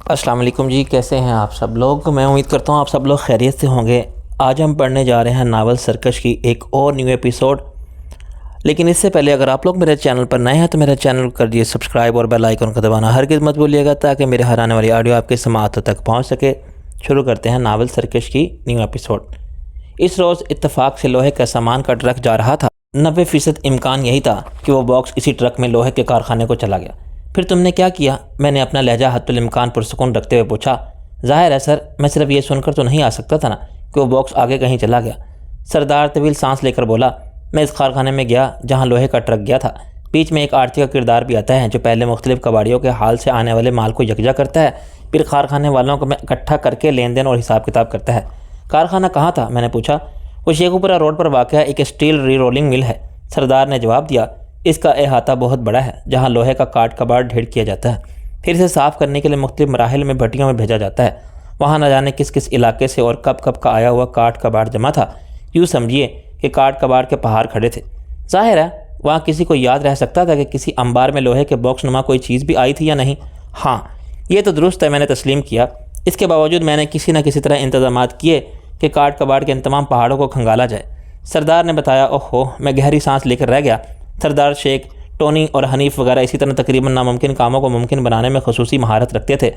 السلام علیکم جی، کیسے ہیں آپ سب لوگ؟ میں امید کرتا ہوں آپ سب لوگ خیریت سے ہوں گے۔ آج ہم پڑھنے جا رہے ہیں ناول سرکش کی ایک اور نیو ایپیسوڈ۔ لیکن اس سے پہلے اگر آپ لوگ میرے چینل پر نئے ہیں تو میرے چینل کو کر دیجیے سبسکرائب اور بیل آئیکن کو دبانا ہرگز مت بھولیے گا تاکہ میرے ہر آنے والی آڈیو آپ کے سماعتوں تک پہنچ سکے۔ شروع کرتے ہیں ناول سرکش کی نیو ایپیسوڈ۔ اس روز اتفاق سے لوہے کا سامان کا ٹرک جا رہا تھا۔ 90% امکان یہی تھا کہ وہ باکس اسی ٹرک میں لوہے کے کارخانے کو چلا گیا۔ پھر تم نے کیا کیا؟ میں نے اپنا لہجہ حتی الامکان پرسکون رکھتے ہوئے پوچھا۔ ظاہر ہے سر، میں صرف یہ سن کر تو نہیں آ سکتا تھا نا کہ وہ باکس آگے کہیں چلا گیا۔ سردار طویل سانس لے کر بولا، میں اس کارخانے میں گیا جہاں لوہے کا ٹرک گیا تھا۔ بیچ میں ایک آڑتی کا کردار بھی آتا ہے جو پہلے مختلف کباڑیوں کے حال سے آنے والے مال کو یکجا کرتا ہے، پھر کارخانے والوں کو میں اکٹھا کر کے لین دین اور حساب کتاب کرتا ہے۔ کارخانہ کہاں تھا؟ میں نے پوچھا۔ وہ شیخوپورہ روڈ پر واقع ایک اسٹیل ری رولنگ مل ہے، سردار نے جواب دیا۔ اس کا احاطہ بہت بڑا ہے جہاں لوہے کا کاٹ کباڑ ڈھیر کیا جاتا ہے، پھر اسے صاف کرنے کے لیے مختلف مراحل میں بھٹیوں میں بھیجا جاتا ہے۔ وہاں نہ جانے کس کس علاقے سے اور کب کب کا آیا ہوا کاٹ کباڑ جمع تھا۔ یوں سمجھیے کہ کاٹ کباڑ کے پہاڑ کھڑے تھے۔ ظاہر ہے وہاں کسی کو یاد رہ سکتا تھا کہ کسی انبار میں لوہے کے باکس نما کوئی چیز بھی آئی تھی یا نہیں۔ ہاں یہ تو درست ہے، میں نے تسلیم کیا۔ اس کے باوجود میں نے کسی نہ کسی طرح انتظامات کیے کہ کاٹ کباڑ کے ان تمام پہاڑوں کو کھنگالا جائے، سردار نے بتایا۔ اوہو، میں گہری سانس لے کر رہ گیا۔ سردار شیخ، ٹونی اور حنیف وغیرہ اسی طرح تقریباً ناممکن کاموں کو ممکن بنانے میں خصوصی مہارت رکھتے تھے۔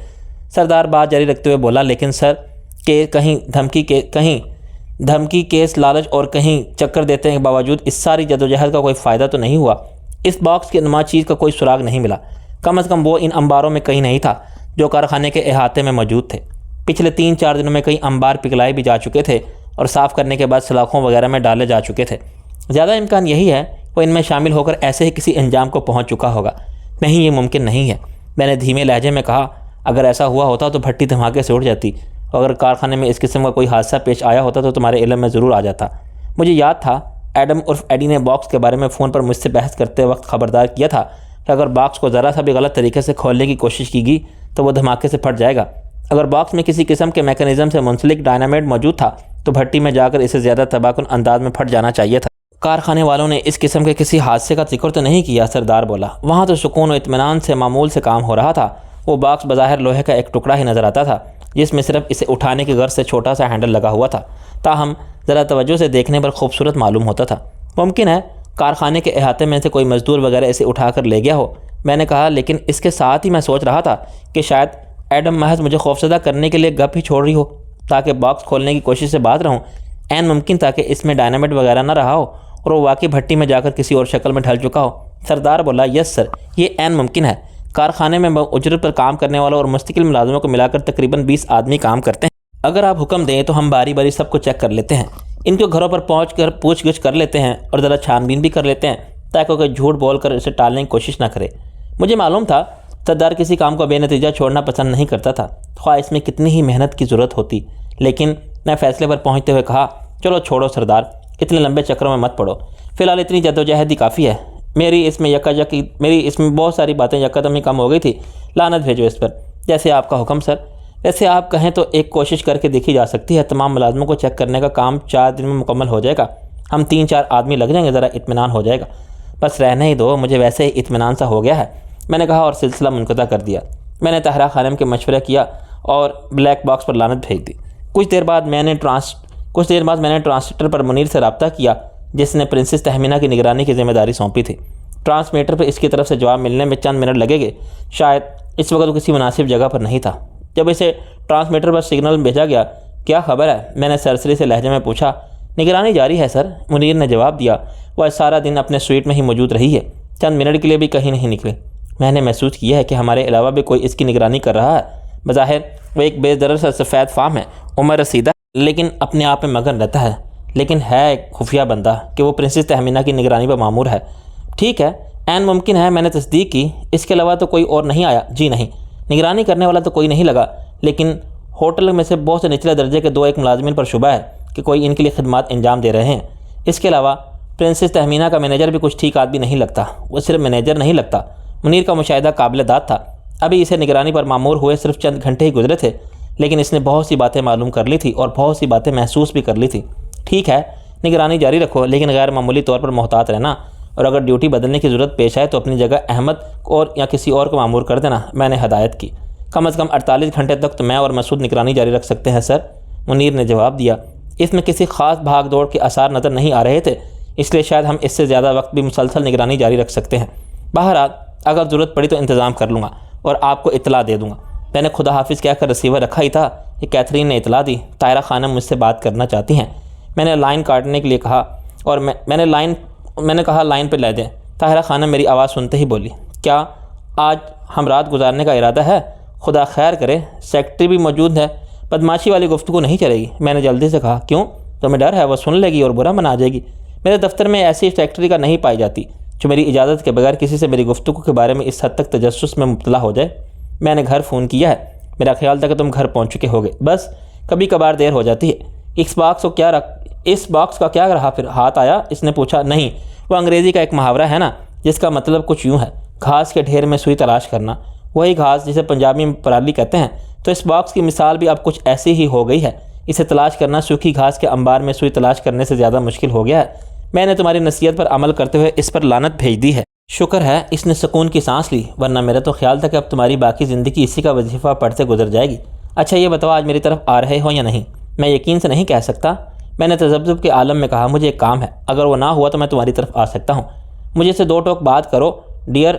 سردار بات جاری رکھتے ہوئے بولا، لیکن سر کہ کہیں دھمکی کیس لالچ اور کہیں چکر دیتے کے باوجود اس ساری جدوجہد کا کوئی فائدہ تو نہیں ہوا۔ اس باکس کی نما چیز کا کوئی سراغ نہیں ملا، کم از کم وہ ان انباروں میں کہیں نہیں تھا جو کارخانے کے احاطے میں موجود تھے۔ پچھلے 3-4 دنوں میں کئی انبار پگھلائے بھی جا چکے تھے اور صاف کرنے کے بعد سلاخوں وغیرہ میں ڈالے جا چکے تھے۔ زیادہ امکان یہی ہے وہ ان میں شامل ہو کر ایسے ہی کسی انجام کو پہنچ چکا ہوگا۔ نہیں، یہ ممکن نہیں ہے، میں نے دھیمے لہجے میں کہا۔ اگر ایسا ہوا ہوتا تو بھٹی دھماکے سے اڑ جاتی، اور اگر کارخانے میں اس قسم کا کوئی حادثہ پیش آیا ہوتا تو تمہارے علم میں ضرور آ جاتا۔ مجھے یاد تھا ایڈم عرف ایڈی نے باکس کے بارے میں فون پر مجھ سے بحث کرتے وقت خبردار کیا تھا کہ اگر باکس کو ذرا سا بھی غلط طریقے سے کھولنے کی کوشش کی گئی تو وہ دھماکے سے پھٹ جائے گا۔ اگر باکس میں کسی قسم کے میکانزم سے منسلک ڈائنامائٹ موجود تھا تو بھٹی میں جا کر اسے زیادہ تباہ کن انداز میں پھٹ جانا چاہیے تھا۔ کارخانے والوں نے اس قسم کے کسی حادثے کا ذکر تو نہیں کیا، سردار بولا۔ وہاں تو سکون و اطمینان سے معمول سے کام ہو رہا تھا۔ وہ باکس بظاہر لوہے کا ایک ٹکڑا ہی نظر آتا تھا جس میں صرف اسے اٹھانے کی غرض سے چھوٹا سا ہینڈل لگا ہوا تھا، تاہم ذرا توجہ سے دیکھنے پر خوبصورت معلوم ہوتا تھا۔ ممکن ہے کارخانے کے احاطے میں سے کوئی مزدور وغیرہ اسے اٹھا کر لے گیا ہو، میں نے کہا، لیکن اس کے ساتھ ہی میں سوچ رہا تھا کہ شاید ایڈم محض مجھے خوفزدہ کرنے کے لیے گپ ہی چھوڑ رہی ہو تاکہ باکس کھولنے کی کوشش سے باز رہوں۔ عین ممکن تھا کہ اس میں ڈائنامائٹ وغیرہ نہ رہا ہو اور وہ واقعی بھٹی میں جا کر کسی اور شکل میں ڈھل چکا ہو۔ سردار بولا، یس سر، یہ عین ممکن ہے۔ کارخانے میں اجرت پر کام کرنے والوں اور مستقل ملازموں کو ملا کر تقریباً 20 آدمی کام کرتے ہیں۔ اگر آپ حکم دیں تو ہم باری باری سب کو چیک کر لیتے ہیں، ان کے گھروں پر پہنچ کر پوچھ گچھ کر لیتے ہیں اور ذرا چھان بین بھی کر لیتے ہیں تاکہ کوئی جھوٹ بول کر اسے ٹالنے کی کوشش نہ کرے۔ مجھے معلوم تھا سردار کسی کام کو بے نتیجہ چھوڑنا پسند نہیں کرتا تھا، خواہ اس میں کتنی ہی محنت کی ضرورت ہوتی، لیکن میں فیصلے پر پہنچتے ہوئے کہا، چلو چھوڑو سردار، اتنے لمبے چکروں میں مت پڑو، فی الحال اتنی جدوجہد ہی کافی ہے۔ میری اس میں بہت ساری باتیں یکدم ہی کم ہو گئی تھی، لعنت بھیجو اس پر۔ جیسے آپ کا حکم سر۔ ویسے آپ کہیں تو ایک کوشش کر کے دیکھی جا سکتی ہے، تمام ملازموں کو چیک کرنے کا کام 4 دن میں مکمل ہو جائے گا، ہم 3-4 آدمی لگ جائیں گے، ذرا اطمینان ہو جائے گا۔ بس رہنے ہی دو، مجھے ویسے ہی اطمینان سا ہو گیا ہے، میں نے کہا اور سلسلہ منقطع کر دیا۔ میں نے طاہرہ خانم کے مشورہ کیا اور بلیک باکس پر لعنت بھیج دی۔ کچھ دیر بعد میں نے ٹرانسمیٹر پر منیر سے رابطہ کیا جس نے پرنسس تہمینہ کی نگرانی کی ذمہ داری سونپی تھی۔ ٹرانسمیٹر پر اس کی طرف سے جواب ملنے میں چند منٹ لگے گے، شاید اس وقت وہ کسی مناسب جگہ پر نہیں تھا۔ جب اسے ٹرانسمیٹر پر سگنل بھیجا گیا، کیا خبر ہے؟ میں نے سرسری سے لہجے میں پوچھا۔ نگرانی جاری ہے سر، منیر نے جواب دیا۔ وہ سارا دن اپنے سویٹ میں ہی موجود رہی ہے، چند منٹ کے لیے بھی کہیں نہیں نکلے۔ میں نے محسوس کیا ہے کہ ہمارے علاوہ بھی کوئی اس کی نگرانی کر رہا ہے۔ بظاہر وہ ایک بے ضرر سا سفید فام ہے، عمر رسیدہ، لیکن اپنے آپ میں مگن رہتا ہے، لیکن ہے ایک خفیہ بندہ کہ وہ پرنسس تہمینہ کی نگرانی پر مامور ہے۔ ٹھیک ہے، عین ممکن ہے، میں نے تصدیق کی۔ اس کے علاوہ تو کوئی اور نہیں آیا؟ جی نہیں، نگرانی کرنے والا تو کوئی نہیں لگا، لیکن ہوٹل میں سے بہت سے نچلے درجے کے 2-1 ملازمین پر شبہ ہے کہ کوئی ان کے لیے خدمات انجام دے رہے ہیں۔ اس کے علاوہ پرنسس تہمینہ کا مینیجر بھی کچھ ٹھیک آدمی نہیں لگتا۔ وہ صرف مینیجر نہیں لگتا، منیر کا مشاہدہ قابل داد تھا۔ ابھی اسے نگرانی پر مامور ہوئے صرف چند گھنٹے ہی گزرے تھے، لیکن اس نے بہت سی باتیں معلوم کر لی تھی اور بہت سی باتیں محسوس بھی کر لی تھی۔ ٹھیک ہے، نگرانی جاری رکھو، لیکن غیر معمولی طور پر محتاط رہنا، اور اگر ڈیوٹی بدلنے کی ضرورت پیش آئے تو اپنی جگہ احمد اور یا کسی اور کو مامور کر دینا، میں نے ہدایت کی۔ کم از کم 48 گھنٹے تک تو میں اور مسعود نگرانی جاری رکھ سکتے ہیں سر، منیر نے جواب دیا۔ اس میں کسی خاص بھاگ دوڑ کے آثار نظر نہیں آ رہے تھے، اس لیے شاید ہم اس سے زیادہ وقت بھی مسلسل نگرانی جاری رکھ سکتے ہیں۔ بہرحال اگر ضرورت پڑی تو انتظام کر لوں گا اور آپ کو اطلاع دے دوں گا۔ میں نے خدا حافظ کہہ کر ریسیور رکھا ہی تھا کہ کیتھرین نے اطلاع دی، طاہرہ خانم مجھ سے بات کرنا چاہتی ہیں۔ میں نے لائن کاٹنے کے لیے کہا اور میں نے کہا لائن پہ لے دیں۔ طاہرہ خانم میری آواز سنتے ہی بولی، کیا آج ہم رات گزارنے کا ارادہ ہے؟ خدا خیر کرے، سیکرٹری بھی موجود ہے، بدماشی والی گفتگو نہیں چلے گی۔ میں نے جلدی سے کہا، کیوں؟ تمہیں ڈر ہے وہ سن لے گی اور برا منا جائے گی؟ میرے دفتر میں ایسی سیکرٹری کا نہیں پائی جاتی جو میری اجازت کے بغیر کسی سے میری گفتگو کے بارے میں اس حد تک تجسس میں مبتلا ہو جائے۔ میں نے گھر فون کیا ہے، میرا خیال تھا کہ تم گھر پہنچ چکے ہوگے، بس کبھی کبھار دیر ہو جاتی ہے۔ اس باکس کا کیا رہا پھر؟ ہاتھ آیا؟ اس نے پوچھا۔ نہیں، وہ انگریزی کا ایک محاورہ ہے نا جس کا مطلب کچھ یوں ہے، گھاس کے ڈھیر میں سوئی تلاش کرنا، وہی گھاس جسے پنجابی میں پرالی کہتے ہیں۔ تو اس باکس کی مثال بھی اب کچھ ایسی ہی ہو گئی ہے، اسے تلاش کرنا سوکھی گھاس کے انبار میں سوئی تلاش کرنے سے زیادہ مشکل ہو گیا ہے۔ میں نے تمہاری نصیحت پر عمل کرتے ہوئے اس پر لعنت بھیج دی ہے۔ شکر ہے اس نے سکون کی سانس لی، ورنہ میرا تو خیال تھا کہ اب تمہاری باقی زندگی اسی کا وظیفہ پڑھتے گزر جائے گی۔ اچھا یہ بتاؤ آج میری طرف آ رہے ہو یا نہیں؟ میں یقین سے نہیں کہہ سکتا، میں نے تذبذب کے عالم میں کہا، مجھے ایک کام ہے، اگر وہ نہ ہوا تو میں تمہاری طرف آ سکتا ہوں۔ مجھے سے 2 ٹوک بات کرو ڈیئر،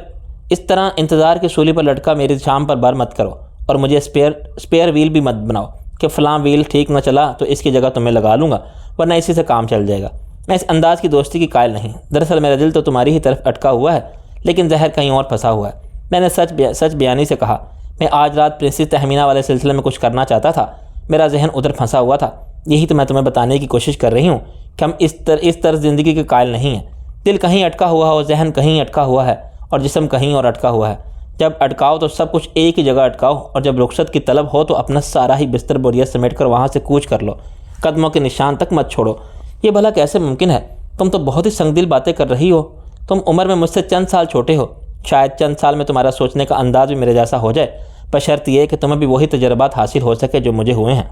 اس طرح انتظار کی سولی پر لٹکا میری شام پر بر مت کرو، اور مجھے اسپیئر ویل بھی مت بناؤ کہ فلاں ویل ٹھیک نہ چلا تو اس کی جگہ تمہیں لگا لوں گا، ورنہ اسی سے کام چل جائے گا۔ میں اس انداز کی دوستی کی قائل نہیں، دراصل میرا دل تو تمہاری ہی طرف اٹکا ہوا ہے، لیکن زہر کہیں اور پھنسا ہوا ہے۔ میں نے سچ بیانی سے کہا، میں آج رات پرنسس تہمینہ والے سلسلے میں کچھ کرنا چاہتا تھا، میرا ذہن ادھر پھنسا ہوا تھا۔ یہی تو میں تمہیں بتانے کی کوشش کر رہی ہوں کہ ہم اس طرز زندگی کے قائل نہیں ہیں۔ دل کہیں اٹکا ہوا ہے اور ذہن کہیں اٹکا ہوا ہے اور جسم کہیں اور اٹکا ہوا ہے۔ جب اٹکاؤ تو سب کچھ ایک ہی جگہ اٹکاؤ، اور جب رخصت کی طلب ہو تو اپنا سارا ہی بستر بوریت سمیٹ کر وہاں سے کوچ کر لو، قدموں کے نشان تک مت چھوڑو۔ یہ بھلا کیسے ممکن ہے؟ تم تو بہت ہی سنگ دل باتیں کر رہی ہو۔ تم عمر میں مجھ سے چند سال چھوٹے ہو، شاید چند سال میں تمہارا سوچنے کا انداز بھی میرے جیسا ہو جائے، بشرط یہ کہ تمہیں بھی وہی تجربات حاصل ہو سکے جو مجھے ہوئے ہیں۔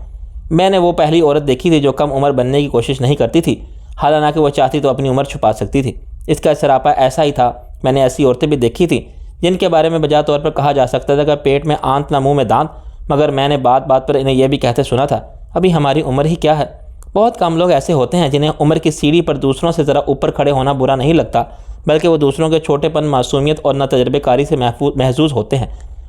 میں نے وہ پہلی عورت دیکھی تھی جو کم عمر بننے کی کوشش نہیں کرتی تھی، حالانکہ وہ چاہتی تو اپنی عمر چھپا سکتی تھی۔ اس کا سراپا ایسا ہی تھا۔ میں نے ایسی عورتیں بھی دیکھی تھیں جن کے بارے میں بجا طور پر کہا جا سکتا تھا کہ پیٹ میں آنت نہ منہ میں دانت، مگر میں نے بات بات پر انہیں یہ بھی کہتے سنا تھا، ابھی ہماری عمر ہی کیا ہے۔ بہت کم لوگ ایسے ہوتے ہیں جنہیں عمر کی سیڑھی پر دوسروں سے ذرا اوپر کھڑے ہونا برا نہیں لگتا، بلکہ وہ دوسروں کے چھوٹے پن، معصومیت اور نہ تجربے کاری سے محظوظ ہوتے ہیں۔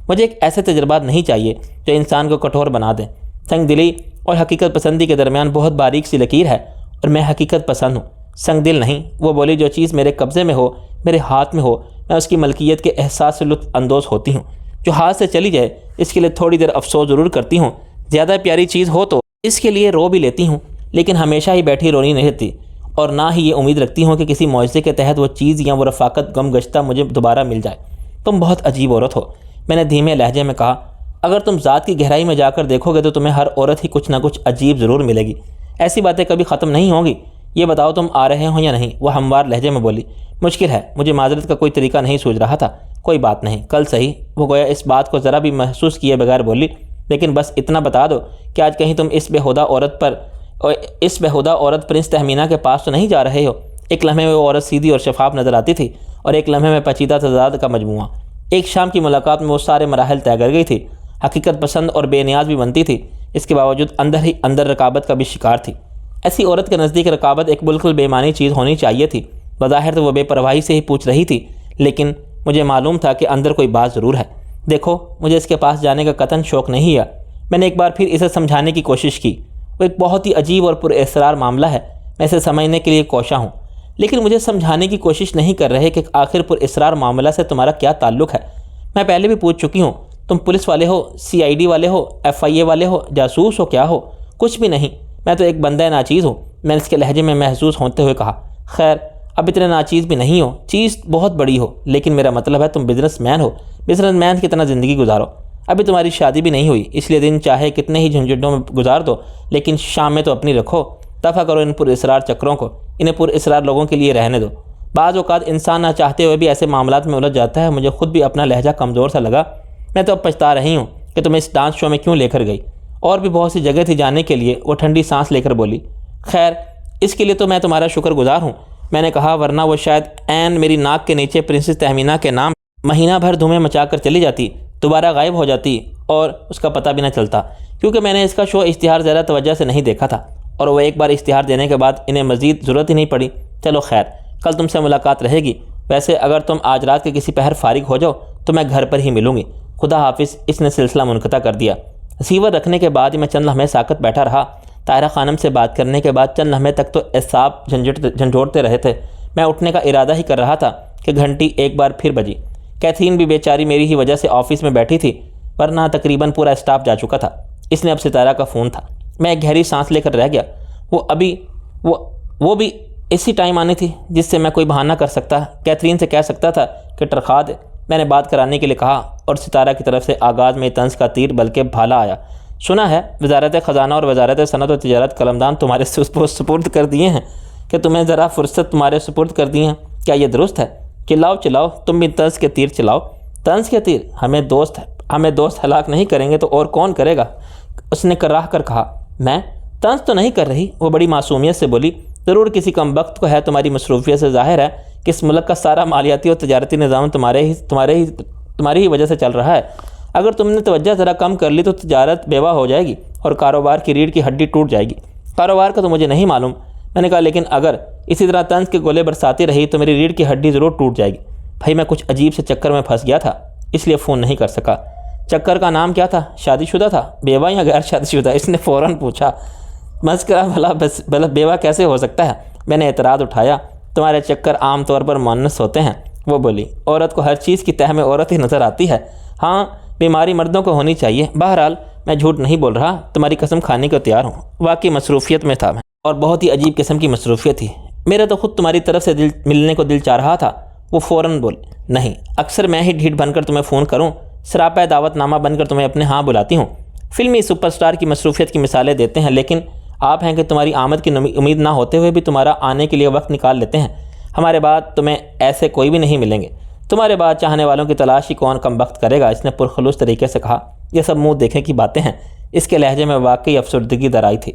مجھے ایک ایسے تجربات نہیں چاہیے جو انسان کو کٹھور بنا دیں۔ سنگ دلی اور حقیقت پسندی کے درمیان بہت باریک سی لکیر ہے، اور میں حقیقت پسند ہوں، سنگ دل نہیں۔ وہ بولی، جو چیز میرے قبضے میں ہو، میرے ہاتھ میں ہو، میں اس کی ملکیت کے احساس سے لطف اندوز ہوتی ہوں۔ جو ہاتھ سے چلی جائے اس کے لیے تھوڑی دیر افسوس ضرور کرتی ہوں، زیادہ پیاری چیز ہو تو اس کے لیے رو بھی لیتی ہوں، لیکن ہمیشہ ہی بیٹھی رونی نہیں رہتی، اور نہ ہی یہ امید رکھتی ہوں کہ کسی معجزے کے تحت وہ چیز یا وہ رفاقت غم گشتہ مجھے دوبارہ مل جائے۔ تم بہت عجیب عورت ہو، میں نے دھیمے لہجے میں کہا۔ اگر تم ذات کی گہرائی میں جا کر دیکھو گے تو تمہیں ہر عورت ہی کچھ نہ کچھ عجیب ضرور ملے گی، ایسی باتیں کبھی ختم نہیں ہوں گی۔ یہ بتاؤ تم آ رہے ہو یا نہیں؟ وہ ہموار لہجے میں بولی۔ مشکل ہے، مجھے معذرت کا کوئی طریقہ نہیں سوچ رہا تھا۔ کوئی بات نہیں، کل صحیح۔ وہ گویا اس بات کو ذرا بھی محسوس کیے بغیر بولی، لیکن بس اتنا بتا دو کہ آج کہیں تم اس بے ہودہ عورت پرنس تہمینہ کے پاس تو نہیں جا رہے ہو؟ ایک لمحے میں وہ عورت سیدھی اور شفاف نظر آتی تھی، اور ایک لمحے میں پیچیدہ تضاد کا مجموعہ۔ ایک شام کی ملاقات میں وہ سارے مراحل طے کر گئی تھی، حقیقت پسند اور بے نیاز بھی بنتی تھی، اس کے باوجود اندر ہی اندر رقابت کا بھی شکار تھی۔ ایسی عورت کے نزدیک رقابت ایک بالکل بے معنی چیز ہونی چاہیے تھی۔ بظاہر تو وہ بے پرواہی سے ہی پوچھ رہی تھی، لیکن مجھے معلوم تھا کہ اندر کوئی بات ضرور ہے۔ دیکھو، مجھے اس کے پاس جانے کا قطعاً شوق نہیں ہے۔ میں نے ایک بار پھر اسے سمجھانے کی کوشش کی۔ وہ ایک بہت ہی عجیب اور پر اسرار معاملہ ہے، میں اسے سمجھنے کے لیے کوشاں ہوں، لیکن مجھے سمجھانے کی کوشش نہیں کر رہے کہ آخر پر اسرار معاملہ سے تمہارا کیا تعلق ہے۔ میں پہلے بھی پوچھ چکی ہوں، تم پولیس والے ہو، CID والے ہو، FIA والے ہو، جاسوس ہو، کیا ہو؟ کچھ بھی نہیں، میں تو ایک بندہ ناچیز ہوں، میں نے اس کے لہجے میں محسوس ہوتے ہوئے کہا۔ خیر، اب اتنے ناچیز بھی نہیں ہو، چیز بہت بڑی ہو، لیکن میرا مطلب ہے تم بزنس مین ہو، بزنس مین کی طرح زندگی گزارو۔ ابھی تمہاری شادی بھی نہیں ہوئی، اس لیے دن چاہے کتنے ہی جھنجھٹوں میں گزار دو، لیکن شامیں تو اپنی رکھو۔ دفع کرو ان پر اسرار چکروں کو، انہیں پر اسرار لوگوں کے لیے رہنے دو۔ بعض اوقات انسان نہ چاہتے ہوئے بھی ایسے معاملات میں الجھ جاتا ہے۔ مجھے خود بھی اپنا لہجہ کمزور سا لگا۔ میں تو اب پچھتا رہی ہوں کہ تم اس ڈانس شو میں کیوں لے کر گئی، اور بھی بہت سی جگہ تھی جانے کے لیے۔ وہ ٹھنڈی سانس لے کر بولی، خیر اس کے لیے تو میں تمہارا شکر گزار ہوں، میں نے کہا، ورنہ وہ شاید عین میری ناک کے نیچے پرنسس تہمینہ کے نام مہینہ بھر دھومیں مچا کر چلی جاتی، دوبارہ غائب ہو جاتی، اور اس کا پتہ بھی نہ چلتا، کیونکہ میں نے اس کا شو اشتہار زیادہ توجہ سے نہیں دیکھا تھا، اور وہ ایک بار اشتہار دینے کے بعد انہیں مزید ضرورت ہی نہیں پڑی۔ چلو خیر، کل تم سے ملاقات رہے گی، ویسے اگر تم آج رات کے کسی پہر فارغ ہو جاؤ تو میں گھر پر ہی ملوں گی۔ خدا حافظ۔ اس نے سلسلہ منقطع کر دیا۔ ریسیور رکھنے کے بعد میں چند لمحے ساکت بیٹھا رہا۔ طاہرہ خانم سے بات کرنے کے بعد چند لمحے تک تو اعصاب جھنجھوڑتے رہے تھے۔ میں اٹھنے کا ارادہ ہی کر رہا تھا کہ گھنٹی ایک بار پھر بجی۔ کیتھرین بھی بیچاری میری ہی وجہ سے آفس میں بیٹھی تھی، ورنہ تقریباً پورا اسٹاف جا چکا تھا۔ اس نے اب ستارہ کا فون تھا۔ میں ایک گہری سانس لے کر رہ گیا۔ وہ بھی اسی ٹائم آنی تھی جس سے میں کوئی بہانہ کر سکتا، کیتھرین سے کہہ سکتا تھا کہ تنخواہ دے۔ میں نے بات کرانے کے لیے کہا، اور ستارہ کی طرف سے آغاز میں طنز کا تیر بلکہ بھالا آیا۔ سنا ہے وزارت خزانہ اور وزارت صنعت و تجارت قلمدان تمہارے سپرد کر دیے ہیں، کہ تمہیں ذرا فرصت تمہارے سپرد کر دی ہیں، کیا یہ درست ہے؟ چلاؤ تم بھی طنز کے تیر چلاؤ۔ طنز کے تیر؟ ہمیں دوست ہلاک نہیں کریں گے تو اور کون کرے گا؟ اس نے کراہ کر کہا۔ میں طنز تو نہیں کر رہی، وہ بڑی معصومیت سے بولی۔ ضرور کسی کم وقت کو ہے تمہاری مصروفیت سے ظاہر ہے کہ اس ملک کا سارا مالیاتی اور تجارتی نظام تمہاری ہی وجہ سے چل رہا ہے۔ اگر تم نے توجہ ذرا کم کر لی تو تجارت بیوہ ہو جائے گی اور کاروبار کی ریڑھ کی ہڈی ٹوٹ جائے گی۔ کاروبار کا تو مجھے نہیں معلوم، میں نے کہا، لیکن اگر اسی طرح طنز کے گولے برساتی رہی تو میری ریڑھ کی ہڈی ضرور ٹوٹ جائے گی۔ بھائی میں کچھ عجیب سے چکر میں پھنس گیا تھا، اس لیے فون نہیں کر سکا۔ چکر کا نام کیا تھا؟ شادی شدہ تھا؟ بیوہ یا غیر شادی شدہ؟ اس نے فوراً پوچھا۔ مسکرا بھلا بیوہ کیسے ہو سکتا ہے؟ میں نے اعتراض اٹھایا۔ تمہارے چکر عام طور پر مؤنث ہوتے ہیں، وہ بولی۔ عورت کو ہر چیز کی تہ میں عورت ہی نظر آتی ہے۔ ہاں، بیماری مردوں کو ہونی چاہیے۔ بہرحال میں جھوٹ نہیں بول رہا، تمہاری قسم کھانے کو تیار ہوں۔ واقعی مصروفیت میں تھا میں، اور بہت ہی عجیب قسم کی مصروفیت تھی۔ میرا تو خود تمہاری طرف سے ملنے کو دل چاہ رہا تھا۔ وہ فوراً بول، نہیں، اکثر میں ہی ڈھیٹ بن کر تمہیں فون کروں، سراپا دعوت نامہ بن کر تمہیں اپنے ہاں بلاتی ہوں۔ فلمی سپر سٹار کی مصروفیت کی مثالیں دیتے ہیں، لیکن آپ ہیں کہ تمہاری آمد کی امید نہ ہوتے ہوئے بھی تمہارا آنے کے لیے وقت نکال لیتے ہیں۔ ہمارے بعد تمہیں ایسے کوئی بھی نہیں ملیں گے۔ تمہارے بعد چاہنے والوں کی تلاش ہی کون کم وقت کرے گا؟ اس نے پرخلوص طریقے سے کہا۔ یہ سب منہ دیکھے کی باتیں ہیں۔ اس کے لہجے میں واقعی افسردگی در آئی تھی۔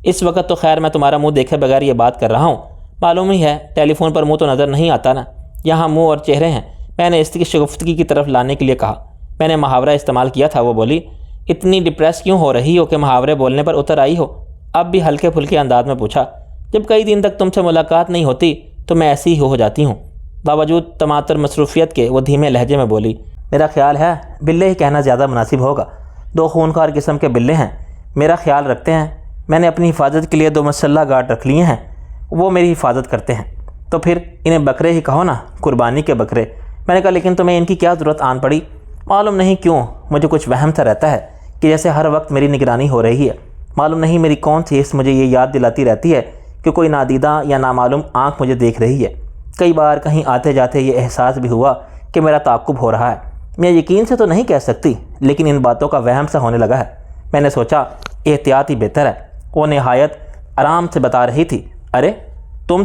اس وقت تو خیر میں تمہارا منہ دیکھے بغیر یہ بات کر رہا ہوں، معلوم ہی ہے ٹیلی فون پر منہ تو نظر نہیں آتا نا، یہاں منہ اور چہرے ہیں۔ میں نے اس کی شگفتگی کی طرف لانے کے لیے کہا۔ میں نے محاورہ استعمال کیا تھا، وہ بولی۔ اتنی ڈپریس کیوں ہو رہی ہو کہ محاورے بولنے پر اتر آئی ہو؟ اب بھی ہلکے پھلکے انداز میں پوچھا۔ جب کئی دن تک تم سے ملاقات نہیں ہوتی تو میں ایسی ہی ہو جاتی ہوں۔ باوجود تماتر مصروفیت کے وہ دھیمے لہجے میں بولی۔ میرا خیال ہے بلے ہی کہنا زیادہ مناسب ہوگا۔ دو خونخوار قسم کے بلے ہیں، میرا خیال رکھتے ہیں۔ میں نے اپنی حفاظت کے لیے 2 مسلح گارڈ رکھ لیے ہیں، وہ میری حفاظت کرتے ہیں۔ تو پھر انہیں بکرے ہی کہو نا، قربانی کے بکرے۔ میں نے کہا، لیکن تمہیں ان کی کیا ضرورت آن پڑی؟ معلوم نہیں کیوں مجھے کچھ وہم سا رہتا ہے کہ جیسے ہر وقت میری نگرانی ہو رہی ہے۔ معلوم نہیں میری کون سی حس مجھے یہ یاد دلاتی رہتی ہے کہ کوئی نادیدہ یا نامعلوم آنکھ مجھے دیکھ رہی ہے۔ کئی بار کہیں آتے جاتے یہ احساس بھی ہوا کہ میرا تعاقب ہو رہا ہے۔ میں یقین سے تو نہیں کہہ سکتی، لیکن ان باتوں کا وہم سا ہونے لگا ہے۔ میں نے سوچا احتیاط ہی بہتر ہے۔ وہ نہایت آرام سے بتا رہی تھی، ارے تم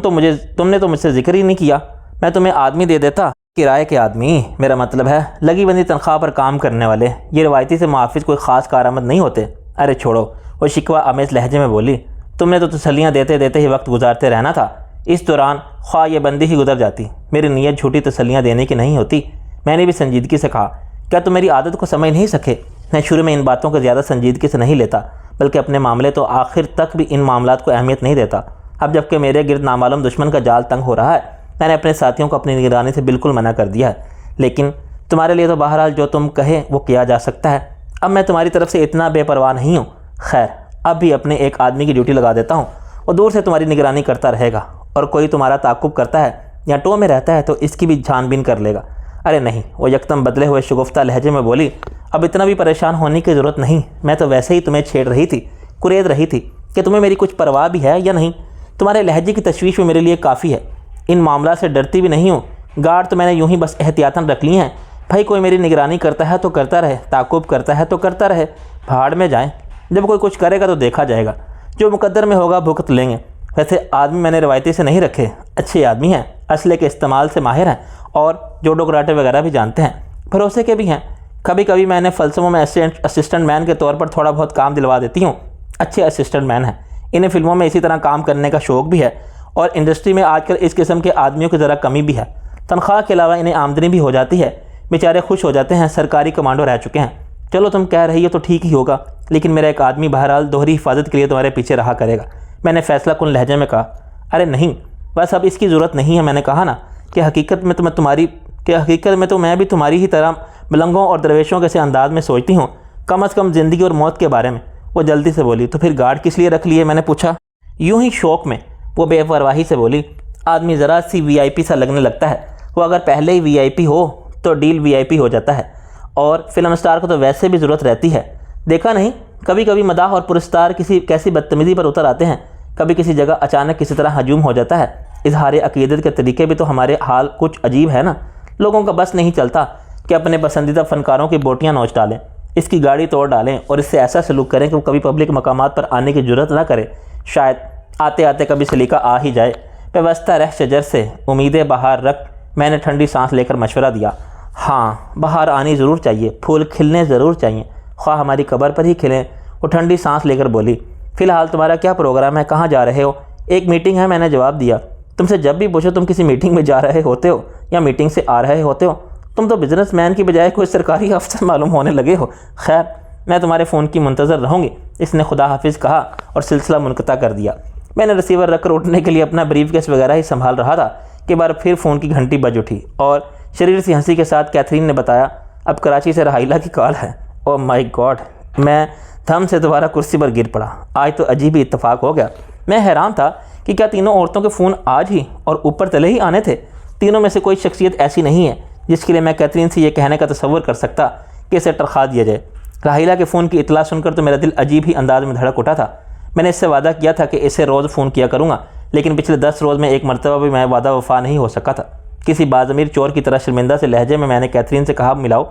نے تو مجھ سے ذکر ہی نہیں کیا، میں تمہیں آدمی دے دیتا، کرائے کے آدمی، میرا مطلب ہے لگی بندی تنخواہ پر کام کرنے والے۔ یہ روایتی سے محافظ کوئی خاص کارآمد نہیں ہوتے۔ ارے چھوڑو، وہ شکوہ آمیز لہجے میں بولی۔ تم نے تو تسلیاں دیتے دیتے ہی وقت گزارتے رہنا تھا۔ اس دوران خواہ یہ بندی ہی گزر جاتی، میری نیت جھوٹی تسلیاں دینے کی نہیں ہوتی۔ میں نے بھی سنجیدگی سے کہا، کیا تم میری عادت کو سمجھ نہیں سکے؟ میں شروع میں ان باتوں کو زیادہ سنجیدگی سے نہیں لیتا، بلکہ اپنے معاملے تو آخر تک بھی ان معاملات کو اہمیت نہیں دیتا۔ اب جب کہ میرے گرد نامعلوم دشمن کا جال تنگ ہو رہا ہے، میں نے اپنے ساتھیوں کو اپنی نگرانی سے بالکل منع کر دیا ہے۔ لیکن تمہارے لیے تو بہرحال جو تم کہے وہ کیا جا سکتا ہے۔ اب میں تمہاری طرف سے اتنا بے پرواہ نہیں ہوں۔ خیر، اب بھی اپنے ایک آدمی کی ڈیوٹی لگا دیتا ہوں، وہ دور سے تمہاری نگرانی کرتا رہے گا، اور کوئی تمہارا تعاقب کرتا ہے یا ٹو میں رہتا ہے تو اس کی بھی چھان بین کر لے گا۔ ارے نہیں، وہ یکدم بدلے ہوئے شگفتہ لہجے میں بولی، اب اتنا بھی پریشان ہونے کی ضرورت نہیں۔ میں تو ویسے ہی تمہیں چھیڑ رہی تھی، کرید رہی تھی کہ تمہیں میری کچھ پرواہ بھی ہے یا نہیں۔ تمہارے لہجے کی تشویش میں میرے لیے کافی ہے۔ ان معاملات سے ڈرتی بھی نہیں ہوں۔ گارڈ تو میں نے یوں ہی بس احتیاطاً رکھ لی ہیں۔ بھائی کوئی میری نگرانی کرتا ہے تو کرتا رہے، تعاقب کرتا ہے تو کرتا رہے، بھاڑ میں جائیں۔ جب کوئی کچھ کرے گا تو دیکھا جائے گا، جو مقدر میں ہوگا بھگت لیں گے۔ ویسے آدمی میں نے روایتی سے نہیں رکھے، اچھے آدمی ہیں، اسلحے کے استعمال سے ماہر ہیں، اور جوڈو کراٹے وغیرہ بھی جانتے ہیں، بھروسے کے بھی ہیں۔ کبھی کبھی میں نے فلسفوں میں اسسٹنٹ مین کے طور پر تھوڑا بہت کام دلوا دیتی ہوں۔ اچھے اسسٹنٹ مین ہیں، انہیں فلموں میں اسی طرح کام کرنے کا شوق بھی ہے، اور انڈسٹری میں آج کل اس قسم کے آدمیوں کی ذرا کمی بھی ہے۔ تنخواہ کے علاوہ انہیں آمدنی بھی ہو جاتی ہے، بیچارے خوش ہو جاتے ہیں، سرکاری کمانڈو رہ چکے ہیں۔ چلو تم کہہ رہی ہو تو ٹھیک ہی ہوگا، لیکن میرا ایک آدمی بہرحال دوہری حفاظت کے لیے تمہارے پیچھے رہا کرے گا، میں نے فیصلہ کن لہجے میں کہا۔ ارے نہیں، بس اب اس کی ضرورت نہیں ہے، میں نے کہا نا کہ حقیقت میں تو میں بھی تمہاری ہی طرح ملنگوں اور درویشوں کے سے انداز میں سوچتی ہوں، کم از کم زندگی اور موت کے بارے میں۔ وہ جلدی سے بولی۔ تو پھر گارڈ کس لیے رکھ لیے؟ میں نے پوچھا۔ یوں ہی شوق میں، وہ بے پرواہی سے بولی۔ آدمی ذرا سی وی آئی پی سا لگنے لگتا ہے، وہ اگر پہلے ہی وی آئی پی ہو تو ڈیل وی آئی پی ہو جاتا ہے، اور فلم اسٹار کو تو ویسے بھی ضرورت رہتی ہے۔ دیکھا نہیں، کبھی کبھی مداح اور پرستار کیسی بدتمیزی پر اتر آتے ہیں، کبھی کسی جگہ اچانک کسی طرح ہجوم ہو جاتا ہے۔ اظہار عقیدت کے طریقے بھی تو ہمارے حال کچھ عجیب ہے نا۔ لوگوں کا بس نہیں چلتا کہ اپنے پسندیدہ فنکاروں کی بوٹیاں نوچ ڈالیں، اس کی گاڑی توڑ ڈالیں اور اس سے ایسا سلوک کریں کہ وہ کبھی پبلک مقامات پر آنے کی جرت نہ کرے۔ شاید آتے آتے کبھی سلیقہ آ ہی جائے۔ پیوستہ رہ شجر سے امیدیں بہار رکھ، میں نے ٹھنڈی سانس لے کر مشورہ دیا۔ ہاں، بہار آنی ضرور چاہیے، پھول کھلنے ضرور چاہیے، خواہ ہماری قبر پر ہی کھلیں۔ وہ ٹھنڈی سانس لے کر بولی۔ فی الحال تمہارا کیا پروگرام ہے؟ کہاں جا رہے ہو؟ ایک میٹنگ ہے، میں نے جواب دیا۔ تم سے جب بھی پوچھو تم کسی میٹنگ میں جا رہے ہوتے ہو یا میٹنگ سے آ رہے ہوتے ہو، تم تو بزنس مین کی بجائے کوئی سرکاری افسر معلوم ہونے لگے ہو۔ خیر، میں تمہارے فون کی منتظر رہوں گی، اس نے خدا حافظ کہا اور سلسلہ منقطع کر دیا۔ میں نے ریسیور رکھ کر اٹھنے کے لیے اپنا بریف کیس وغیرہ ہی سنبھال رہا تھا کہ بار پھر فون کی گھنٹی بج اٹھی اور شریر سی ہنسی کے ساتھ کیتھرین نے بتایا، اب کراچی سے راحیلہ کی کال ہے۔ او مائی گاڈ! میں دھم سے دوبارہ کرسی پر گر پڑا۔ آج تو عجیب ہی اتفاق ہو گیا۔ میں حیران تھا کہ کیا تینوں عورتوں کے فون آج ہی اور اوپر تلے ہی آنے تھے؟ تینوں میں سے کوئی شخصیت ایسی نہیں ہے جس کے لیے میں کیتھرین سے یہ کہنے کا تصور کر سکتا کہ اسے تڑخا دیا جائے۔ راحیلہ کے فون کی اطلاع سن کر تو میرا دل عجیب ہی انداز میں دھڑک اٹھا تھا۔ میں نے اس سے وعدہ کیا تھا کہ اسے روز فون کیا کروں گا، لیکن پچھلے 10 روز میں ایک مرتبہ بھی میں وعدہ وفا نہیں ہو سکا تھا۔ کسی باضمیر چور کی طرح شرمندہ سے لہجے میں نے کیتھرین سے کہا، ملاؤ۔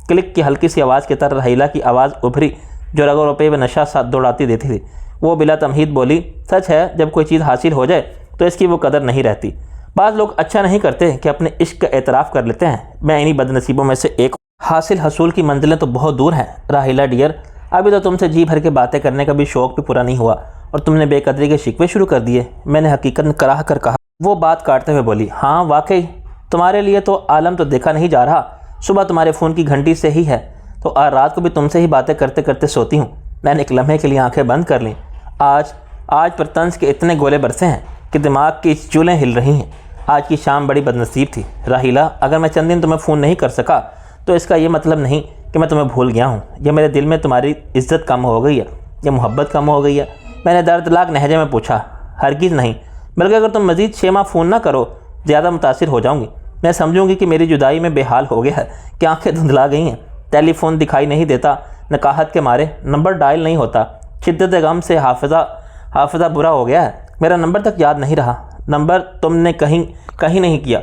کلک کی ہلکی سی آواز کے طرح راحیلہ کی آواز ابھری جو رگ و روپے میں نشہ ساتھ دوڑاتی دیتی تھی۔ وہ بلا تمہید بولی، سچ ہے، جب کوئی چیز حاصل ہو جائے تو اس کی وہ قدر نہیں رہتی۔ بعض لوگ اچھا نہیں کرتے کہ اپنے عشق کا اعتراف کر لیتے ہیں، میں انہی بد نصیبوں میں سے ایک۔ حاصل حصول کی منزلیں تو بہت دور ہیں راحیلہ ڈیئر، ابھی تو تم سے جی بھر کے باتیں کرنے کا بھی شوق بھی پورا نہیں ہوا اور تم نے بے قدری کے شکوے شروع کر دیے، میں نے حقیقت کراہ کر کہا۔ وہ بات کاٹتے ہوئے بولی، ہاں واقعی تمہارے لیے تو عالم تو دیکھا نہیں جا رہا، صبح تمہارے فون کی گھنٹی سے ہی ہے تو رات کو بھی تم سے ہی باتیں کرتے کرتے سوتی ہوں۔ میں نے ایک لمحے کے لیے آنکھیں بند کر لیں۔ آج پر طنز کے اتنے گولے برسے ہیں کہ دماغ کی چولیں ہل رہی ہیں۔ آج کی شام بڑی بدنصیب تھی راحیلہ، اگر میں چند دن تمہیں فون نہیں کر سکا تو اس کا یہ مطلب نہیں کہ میں تمہیں بھول گیا ہوں یا میرے دل میں تمہاری عزت کم ہو گئی ہے یا محبت کم ہو گئی ہے، میں نے دردناک لہجے میں پوچھا۔ ہرگز نہیں، بلکہ اگر تم مزید 6 ماہ فون نہ کرو زیادہ متاثر ہو جاؤں گی، میں سمجھوں گی کہ میری جدائی میں بے حال ہو گیا ہے کہ آنکھیں دھندلا گئی ہیں، ٹیلی فون دکھائی نہیں دیتا، نکاہت کے مارے نمبر ڈائل نہیں ہوتا، شدت غم سے حافظہ برا ہو گیا ہے، میرا نمبر تک یاد نہیں رہا، نمبر تم نے کہیں نہیں کیا،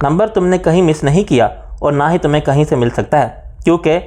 نمبر تم نے کہیں مس نہیں کیا اور نہ ہی تمہیں کہیں سے مل سکتا ہے، کیونکہ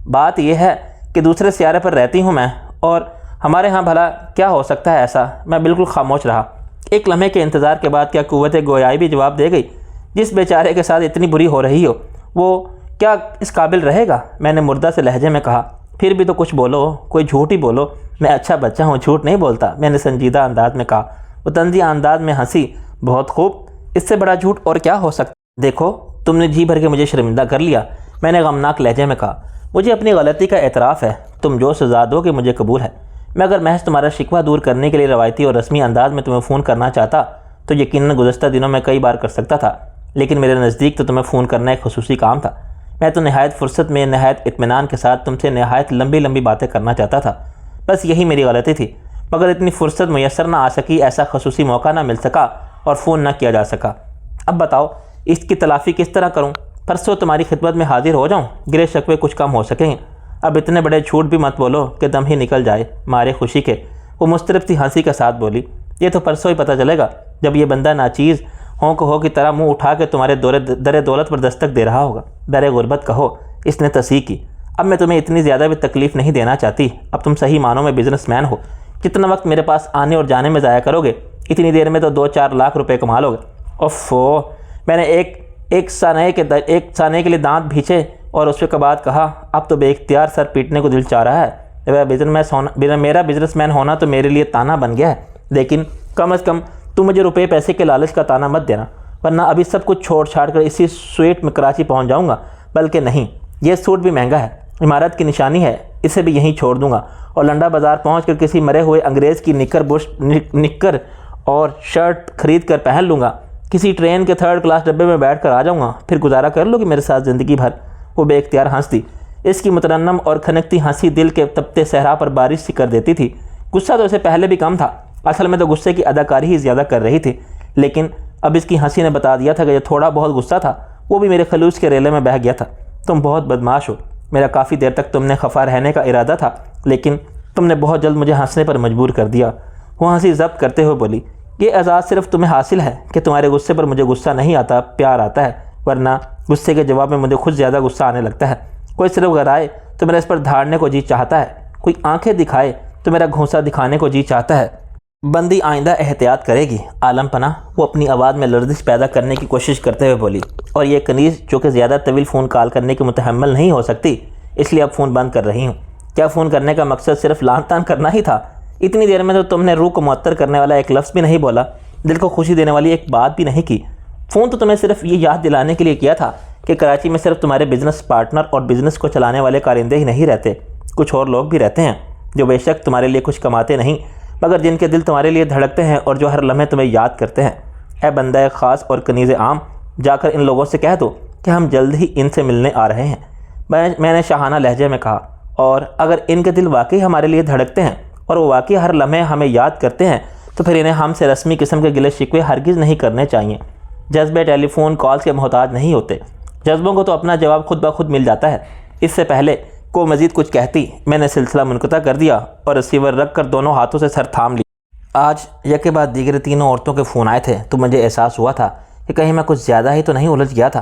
بات یہ ہے کہ دوسرے سیارے پر رہتی ہوں میں اور ہمارے ہاں بھلا کیا ہو سکتا ہے ایسا۔ میں بالکل خاموش رہا۔ ایک لمحے کے انتظار کے بعد کیا قوت گویائی بھی جواب دے گئی، جس بیچارے کے ساتھ اتنی بری ہو رہی ہو وہ کیا اس قابل رہے گا؟ میں نے مردہ سے لہجے میں کہا۔ پھر بھی تو کچھ بولو، کوئی جھوٹ ہی بولو، میں اچھا بچہ ہوں، جھوٹ نہیں بولتا، میں نے سنجیدہ انداز میں کہا۔ وہ طنزی انداز میں ہنسی، بہت خوب، اس سے بڑا جھوٹ اور کیا ہو سکتا؟ دیکھو تم نے جی بھر کے مجھے شرمندہ کر لیا، میں نے غمناک لہجے میں کہا۔ مجھے اپنی غلطی کا اعتراف ہے، تم جو سزا دو کہ مجھے قبول ہے۔ میں اگر محض تمہارا شکوہ دور کرنے کے لیے روایتی اور رسمی انداز میں تمہیں فون کرنا چاہتا تو یقیناً گزشتہ دنوں میں کئی بار کر سکتا تھا، لیکن میرے نزدیک تو تمہیں فون کرنا ایک خصوصی کام تھا۔ میں تو نہایت فرصت میں نہایت اطمینان کے ساتھ تم سے نہایت لمبی باتیں کرنا چاہتا تھا، بس یہی میری غلطی تھی، مگر اتنی فرصت میسر نہ آ سکی، ایسا خصوصی موقع نہ مل سکا اور فون نہ کیا جا سکا۔ اب بتاؤ اس کی تلافی کس طرح کروں؟ پرسوں تمہاری خدمت میں حاضر ہو جاؤں، گرے شکوے کچھ کم ہو سکیں گے۔ اب اتنے بڑے جھوٹ بھی مت بولو کہ دم ہی نکل جائے مارے خوشی کے۔ وہ مضطرب سی ہنسی کے ساتھ بولی، یہ تو پرسوں ہی پتہ چلے گا جب یہ بندہ ناچیز ہو کی طرح منہ اٹھا کے تمہارے در دولت پر دستک دے رہا ہوگا۔ در غربت کہو، اس نے تصحیح کی۔ اب میں تمہیں اتنی زیادہ بھی تکلیف نہیں دینا چاہتی، اب تم صحیح معنوں میں بزنس مین ہو، کتنا وقت میرے پاس آنے اور جانے میں ضائع کرو گے، اتنی دیر میں تو 2-4 لاکھ روپے کما لو گے۔ اوفو، میں نے ایک سانے کے لیے دانت بھیچے اور اس کے بعد کہا، اب تو بے اختیار سر پیٹنے کو دل چاہ رہا ہے۔ میرا بزنس مین ہونا تو میرے لیے تانا بن گیا ہے، لیکن کم از کم تم مجھے روپے پیسے کے لالچ کا تانا مت دینا، ورنہ ابھی سب کچھ چھوڑ چھاڑ کر اسی سویٹ میں کراچی پہنچ جاؤں گا۔ بلکہ نہیں، یہ سوٹ بھی مہنگا ہے، عمارت کی نشانی ہے، اسے بھی یہیں چھوڑ دوں گا اور لنڈا بازار پہنچ کر کسی مرے ہوئے انگریز کی نکر اور شرٹ خرید کر پہن لوں گا، کسی ٹرین کے 3rd کلاس ڈبے میں بیٹھ کر آ جاؤں گا، پھر گزارا کر لو گی میرے ساتھ زندگی بھر۔ وہ بے اختیار ہنس دی۔ اس کی مترنم اور کھنکتی ہنسی دل کے تپتے صحرا پر بارش سی کر دیتی تھی۔ غصہ تو اسے پہلے بھی کم تھا، اصل میں تو غصے کی اداکاری ہی زیادہ کر رہی تھی، لیکن اب اس کی ہنسی نے بتا دیا تھا کہ جو تھوڑا بہت غصہ تھا وہ بھی میرے خلوص کے ریلے میں بہہ گیا تھا۔ تم بہت بدمعاش ہو، میرا کافی دیر تک تم نے خفا رہنے کا ارادہ تھا، لیکن تم نے بہت جلد مجھے ہنسنے پر مجبور کر دیا۔ وہ ہنسی ضبط کرتے ہوئے بولی، یہ اعزاز صرف تمہیں حاصل ہے کہ تمہارے غصے پر مجھے غصہ نہیں آتا، پیار آتا ہے، ورنہ غصے کے جواب میں مجھے خود زیادہ غصہ آنے لگتا ہے۔ کوئی صرف غرائے تو میرا اس پر دھاڑنے کو جی چاہتا ہے، کوئی آنکھیں دکھائے تو میرا گھونسا دکھانے کو جی چاہتا ہے۔ بندی آئندہ احتیاط کرے گی عالم پناہ، وہ اپنی آواز میں لرزش پیدا کرنے کی کوشش کرتے ہوئے بولی، اور یہ کنیز جو کہ زیادہ طویل فون کال کرنے کی متحمل نہیں ہو سکتی، اس لیے اب فون بند کر رہی ہوں۔ کیا فون کرنے کا مقصد صرف لان تان کرنا ہی تھا؟ اتنی دیر میں تو تم نے روح کو معطر کرنے والا ایک لفظ بھی نہیں بولا، دل کو خوشی دینے والی ایک بات بھی نہیں کی۔ فون تو تمہیں صرف یہ یاد دلانے کے لیے کیا تھا کہ کراچی میں صرف تمہارے بزنس پارٹنر اور بزنس کو چلانے والے کارندے ہی نہیں رہتے، کچھ اور لوگ بھی رہتے ہیں جو بے شک تمہارے لیے کچھ کماتے نہیں، مگر جن کے دل تمہارے لیے دھڑکتے ہیں اور جو ہر لمحے تمہیں یاد کرتے ہیں۔ اے بندہ خاص اور کنیز عام، جا کر ان لوگوں سے کہہ دو کہ ہم جلد ہی ان سے ملنے آ رہے ہیں، میں نے شاہانہ لہجے میں کہا، اور اگر ان کے دل واقعی ہمارے لیے دھڑکتے ہیں اور وہ واقعی ہر لمحے ہمیں یاد کرتے ہیں تو پھر انہیں ہم سے رسمی قسم کے گلے شکوے ہرگز نہیں کرنے چاہیے۔ جذبے ٹیلی فون کالز کے محتاج نہیں ہوتے، جذبوں کو تو اپنا جواب خود بخود مل جاتا ہے۔ اس سے پہلے کو مزید کچھ کہتی میں نے سلسلہ منقطع کر دیا اور ریسیور رکھ کر دونوں ہاتھوں سے سر تھام لیا۔ آج یک کے بعد دیگر تینوں عورتوں کے فون آئے تھے تو مجھے احساس ہوا تھا کہ کہیں میں کچھ زیادہ ہی تو نہیں الجھ گیا تھا۔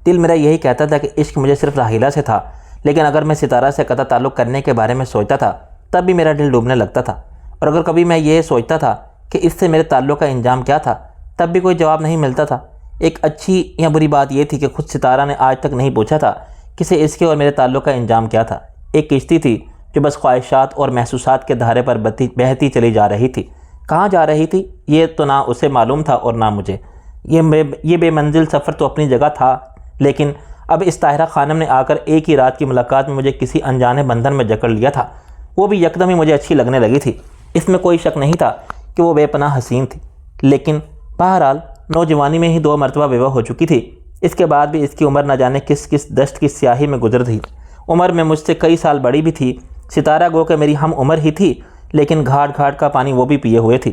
دل میرا یہی کہتا تھا کہ عشق مجھے صرف راحیلہ سے تھا، لیکن اگر میں ستارہ سے قطع تعلق کرنے کے بارے میں سوچتا تھا تب بھی میرا دل ڈوبنے لگتا تھا، اور اگر کبھی میں یہ سوچتا تھا کہ اس سے میرے تعلق کا انجام کیا تھا تب بھی کوئی جواب نہیں ملتا تھا۔ ایک اچھی یا بری بات یہ تھی کہ خود ستارہ نے آج تک نہیں پوچھا تھا کسی اس کے اور میرے تعلق کا انجام کیا تھا۔ ایک کشتی تھی جو بس خواہشات اور محسوسات کے دھارے پر بہتی چلی جا رہی تھی، کہاں جا رہی تھی یہ تو نہ اسے معلوم تھا اور نہ مجھے۔ یہ بے منزل سفر تو اپنی جگہ تھا، لیکن اب اس طاہرہ خانم نے آ کر ایک ہی رات کی ملاقات میں مجھے کسی انجانے بندھن میں جکڑ لیا تھا، وہ بھی یکدم ہی مجھے اچھی لگنے لگی تھی۔ اس میں کوئی شک نہیں تھا کہ وہ بے پناہ حسین تھی، لیکن بہرحال نوجوانی میں ہی 2 مرتبہ بیوہ ہو چکی تھی، اس کے بعد بھی اس کی عمر نہ جانے کس دشت کی سیاہی میں گزر تھی۔ عمر میں مجھ سے کئی سال بڑی بھی تھی، ستارہ گو کہ میری ہم عمر ہی تھی، لیکن گھاٹ گھاٹ کا پانی وہ بھی پیے ہوئے تھی۔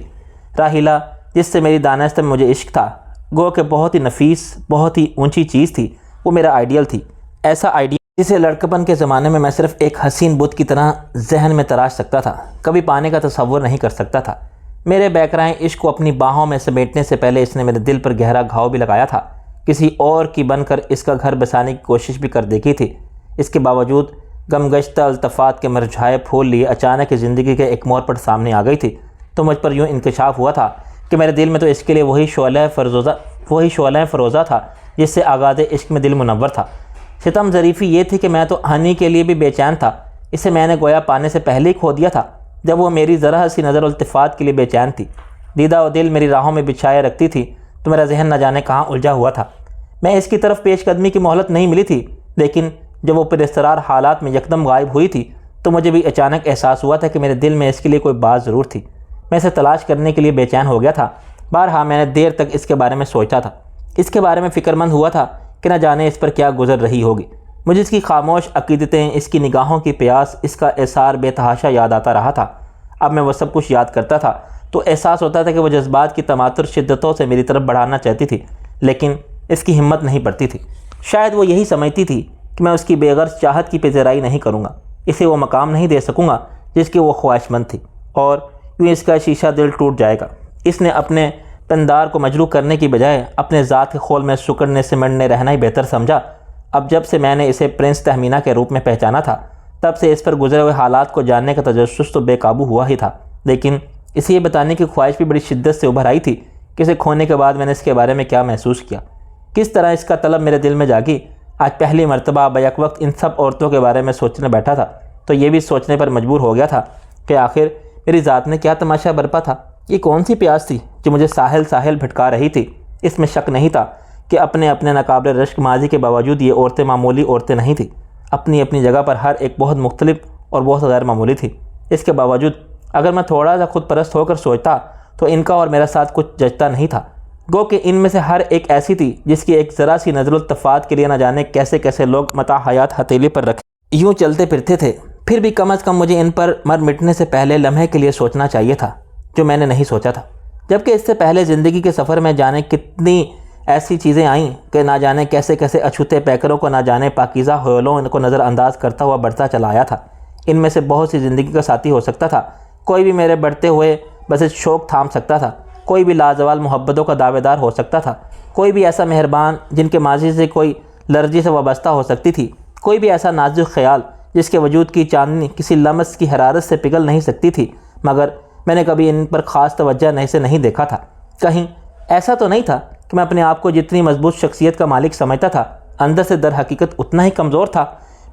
راحیلہ جس سے میری دانست میں مجھے عشق تھا، گو کہ بہت ہی نفیس، بہت ہی اونچی چیز تھی، وہ میرا آئیڈیل تھی، ایسا آئیڈیل جسے لڑکپن کے زمانے میں صرف ایک حسین بت کی طرح ذہن میں تراش سکتا تھا، کبھی پانے کا تصور نہیں کر سکتا تھا۔ میرے بیکرائیں عشق کو اپنی باہوں میں سمیٹنے سے پہلے اس نے میرے دل پر گہرا گھاؤ بھی لگایا تھا، کسی اور کی بن کر اس کا گھر بسانے کی کوشش بھی کر دیکھی تھی۔ اس کے باوجود غم گشتہ الطفات کے مرجھائے پھول لیے اچانک زندگی کے ایک موڑ پر سامنے آ گئی تھی، تو مجھ پر یوں انکشاف ہوا تھا کہ میرے دل میں تو اس کے لیے وہی شعلہ فروزہ تھا جس سے آغاز عشق میں دل منور تھا۔ ستم ظریفی یہ تھی کہ میں تو ہنی کے لیے بھی بے چین تھا، اسے میں نے گویا پانے سے پہلے ہی کھو دیا تھا جب وہ میری ذرا سی نظر التفات کے لیے بے چین تھی۔ دیدہ و دل میری راہوں میں بچھائے رکھتی تھی تو میرا ذہن نہ جانے کہاں الجھا ہوا تھا۔ میں اس کی طرف پیش قدمی کی مہلت نہیں ملی تھی، لیکن جب وہ پراسرار حالات میں یکدم غائب ہوئی تھی تو مجھے بھی اچانک احساس ہوا تھا کہ میرے دل میں اس کے لیے کوئی بات ضرور تھی۔ میں اسے تلاش کرنے کے لیے بے چین ہو گیا تھا۔ بارہا میں نے دیر تک اس کے بارے میں سوچا تھا، اس کے بارے میں فکر مند ہوا تھا کہ نہ جانے اس پر کیا گزر رہی ہوگی۔ مجھے اس کی خاموش عقیدتیں، اس کی نگاہوں کی پیاس، اس کا اثار بے تحاشا یاد آتا رہا تھا۔ اب میں وہ سب کچھ یاد کرتا تھا تو احساس ہوتا تھا کہ وہ جذبات کی تماتر شدتوں سے میری طرف بڑھانا چاہتی تھی، لیکن اس کی ہمت نہیں پڑتی تھی۔ شاید وہ یہی سمجھتی تھی کہ میں اس کی بے غرض چاہت کی پذیرائی نہیں کروں گا، اسے وہ مقام نہیں دے سکوں گا جس کی وہ خواہش مند تھی، اور یوں اس کا شیشہ دل ٹوٹ جائے گا۔ اس نے اپنے پندار کو مجروح کرنے کی بجائے اپنے ذات کے خول میں سکڑنے سمٹنے رہنا ہی بہتر سمجھا۔ اب جب سے میں نے اسے پرنس تہمینہ کے روپ میں پہچانا تھا تب سے اس پر گزرے ہوئے حالات کو جاننے کا تجسس تو بے قابو ہوا ہی تھا، لیکن اسے یہ بتانے کی خواہش بھی بڑی شدت سے ابھر آئی تھی کہ اسے کھونے کے بعد میں نے اس کے بارے میں کیا محسوس کیا، کس طرح اس کا طلب میرے دل میں جاگی۔ آج پہلی مرتبہ بیک وقت ان سب عورتوں کے بارے میں سوچنے بیٹھا تھا تو یہ بھی سوچنے پر مجبور ہو گیا تھا کہ آخر میری ذات نے کیا تماشا برپا تھا۔ یہ کون سی پیاس تھی جو مجھے ساحل بھٹکا رہی تھی؟ اس میں شک نہیں تھا کہ اپنے ناقابل رشک ماضی کے باوجود یہ عورتیں معمولی عورتیں نہیں تھیں۔ اپنی اپنی جگہ پر ہر ایک بہت مختلف اور بہت غیر معمولی تھی۔ اس کے باوجود اگر میں تھوڑا سا خود پرست ہو کر سوچتا تو ان کا اور میرا ساتھ کچھ جچتا نہیں تھا۔ گو کہ ان میں سے ہر ایک ایسی تھی جس کی ایک ذرا سی نظر التفات کے لیے نہ جانے کیسے کیسے لوگ متاع حیات ہتھیلی پر رکھے یوں چلتے پھرتے تھے۔ پھر بھی کم از کم مجھے ان پر مر مٹنے سے پہلے لمحے کے لیے سوچنا چاہیے تھا، جو میں نے نہیں سوچا تھا۔ جبکہ اس سے پہلے زندگی کے سفر میں جانے کتنی ایسی چیزیں آئیں کہ نہ جانے کیسے کیسے اچھوتے پیکروں کو نہ جانے پاکیزہ حیلوں کو نظر انداز کرتا ہوا بڑھتا چلا آیا تھا۔ ان میں سے بہت سی زندگی کا ساتھی ہو سکتا تھا، کوئی بھی میرے بڑھتے ہوئے بس شوق تھام سکتا تھا، کوئی بھی لازوال محبتوں کا دعوے دار ہو سکتا تھا، کوئی بھی ایسا مہربان جن کے ماضی سے کوئی لرزی سے وابستہ ہو سکتی تھی، کوئی بھی ایسا نازک خیال جس کے وجود کی چاندنی کسی لمس کی حرارت سے پگھل نہیں سکتی تھی، مگر میں نے کبھی ان پر خاص توجہ نہیں دیکھا تھا۔ کہیں ایسا تو نہیں تھا کہ میں اپنے آپ کو جتنی مضبوط شخصیت کا مالک سمجھتا تھا، اندر سے در حقیقت اتنا ہی کمزور تھا۔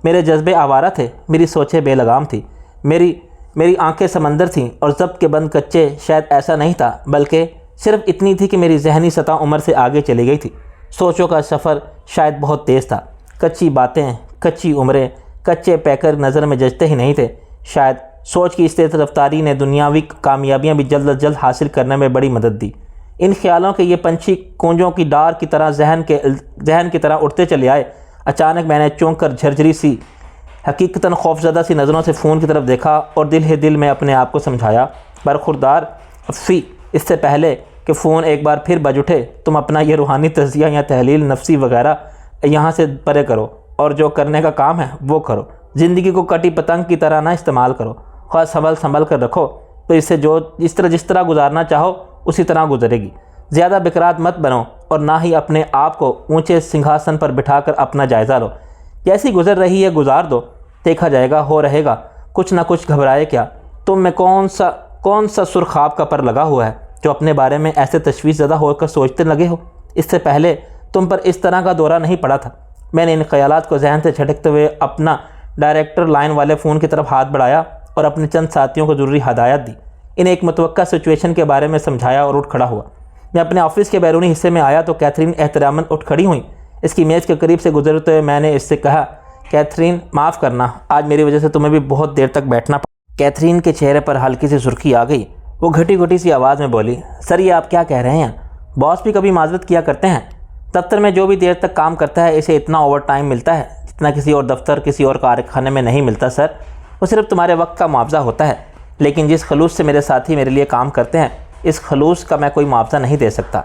میرے جذبے آوارہ تھے، میری سوچیں بے لگام تھی، میری آنکھیں سمندر تھیں اور ضبط کے بند کچے شاید ایسا نہیں تھا، بلکہ صرف اتنی تھی کہ میری ذہنی سطح عمر سے آگے چلی گئی تھی۔ سوچوں کا سفر شاید بہت تیز تھا، کچی باتیں، کچی عمریں، کچے پیکر نظر میں جچتے ہی نہیں تھے۔ شاید سوچ کی اس تیز رفتاری نے دنیاوی کامیابیاں بھی جلد از جلد حاصل کرنے میں بڑی مدد دی۔ ان خیالوں کے یہ پنچھی کونجوں کی ڈار کی طرح ذہن کی طرح اٹھتے چلے آئے۔ اچانک میں نے چونک کر جھرجھری سی حقیقتاً خوفزدہ سی نظروں سے فون کی طرف دیکھا اور دل ہی دل میں اپنے آپ کو سمجھایا، برخوردار افی، اس سے پہلے کہ فون ایک بار پھر بج اٹھے تم اپنا یہ روحانی تجزیہ یا تحلیل نفسی وغیرہ یہاں سے پرے کرو اور جو کرنے کا کام ہے وہ کرو۔ زندگی کو کٹی پتنگ کی طرح نہ استعمال کرو، خواہ سنبھل کر رکھو تو اس سے جس طرح گزارنا چاہو اسی طرح گزرے گی۔ زیادہ بکرات مت بنو اور نہ ہی اپنے آپ کو اونچے سنگھاسن پر بٹھا کر اپنا جائزہ لو۔ جیسی گزر رہی ہے گزار دو، دیکھا جائے گا، ہو رہے گا، کچھ نہ کچھ گھبرائے کیا۔ تم میں کون سا سرخ خواب کا پر لگا ہوا ہے جو اپنے بارے میں ایسے تشویش زدہ ہو کر سوچتے لگے ہو؟ اس سے پہلے تم پر اس طرح کا دورہ نہیں پڑا تھا۔ میں نے ان خیالات کو ذہن سے جھٹکتے ہوئے اپنا ڈائریکٹر لائن والے فون کی طرف ہاتھ بڑھایا اور اپنے چند ساتھیوں کو ضروری ہدایت دی۔ انہیں ایک متوقع سچویشن کے بارے میں سمجھایا اور اٹھ کھڑا ہوا۔ میں اپنے آفس کے بیرونی حصے میں آیا تو کیتھرین احتراماً اٹھ کھڑی ہوئیں۔ اس کی میز کے قریب سے گزرتے ہوئے میں نے اس سے کہا، کیتھرین معاف کرنا، آج میری وجہ سے تمہیں بھی بہت دیر تک بیٹھنا پڑا۔ کیتھرین کے چہرے پر ہلکی سی سرخی آ گئی۔ وہ گھٹی سی آواز میں بولی، سر یہ آپ کیا کہہ رہے ہیں؟ باس بھی کبھی معذرت کیا کرتے ہیں۔ دفتر میں جو بھی دیر تک کام کرتا ہے اسے اتنا اوور ٹائم ملتا ہے جتنا کسی اور دفتر کسی اور کارخانے میں نہیں ملتا سر۔ وہ صرف تمہارے وقت کا معاوضہ ہوتا ہے، لیکن جس خلوص سے میرے ساتھی میرے لیے کام کرتے ہیں اس خلوص کا میں کوئی معاوضہ نہیں دے سکتا۔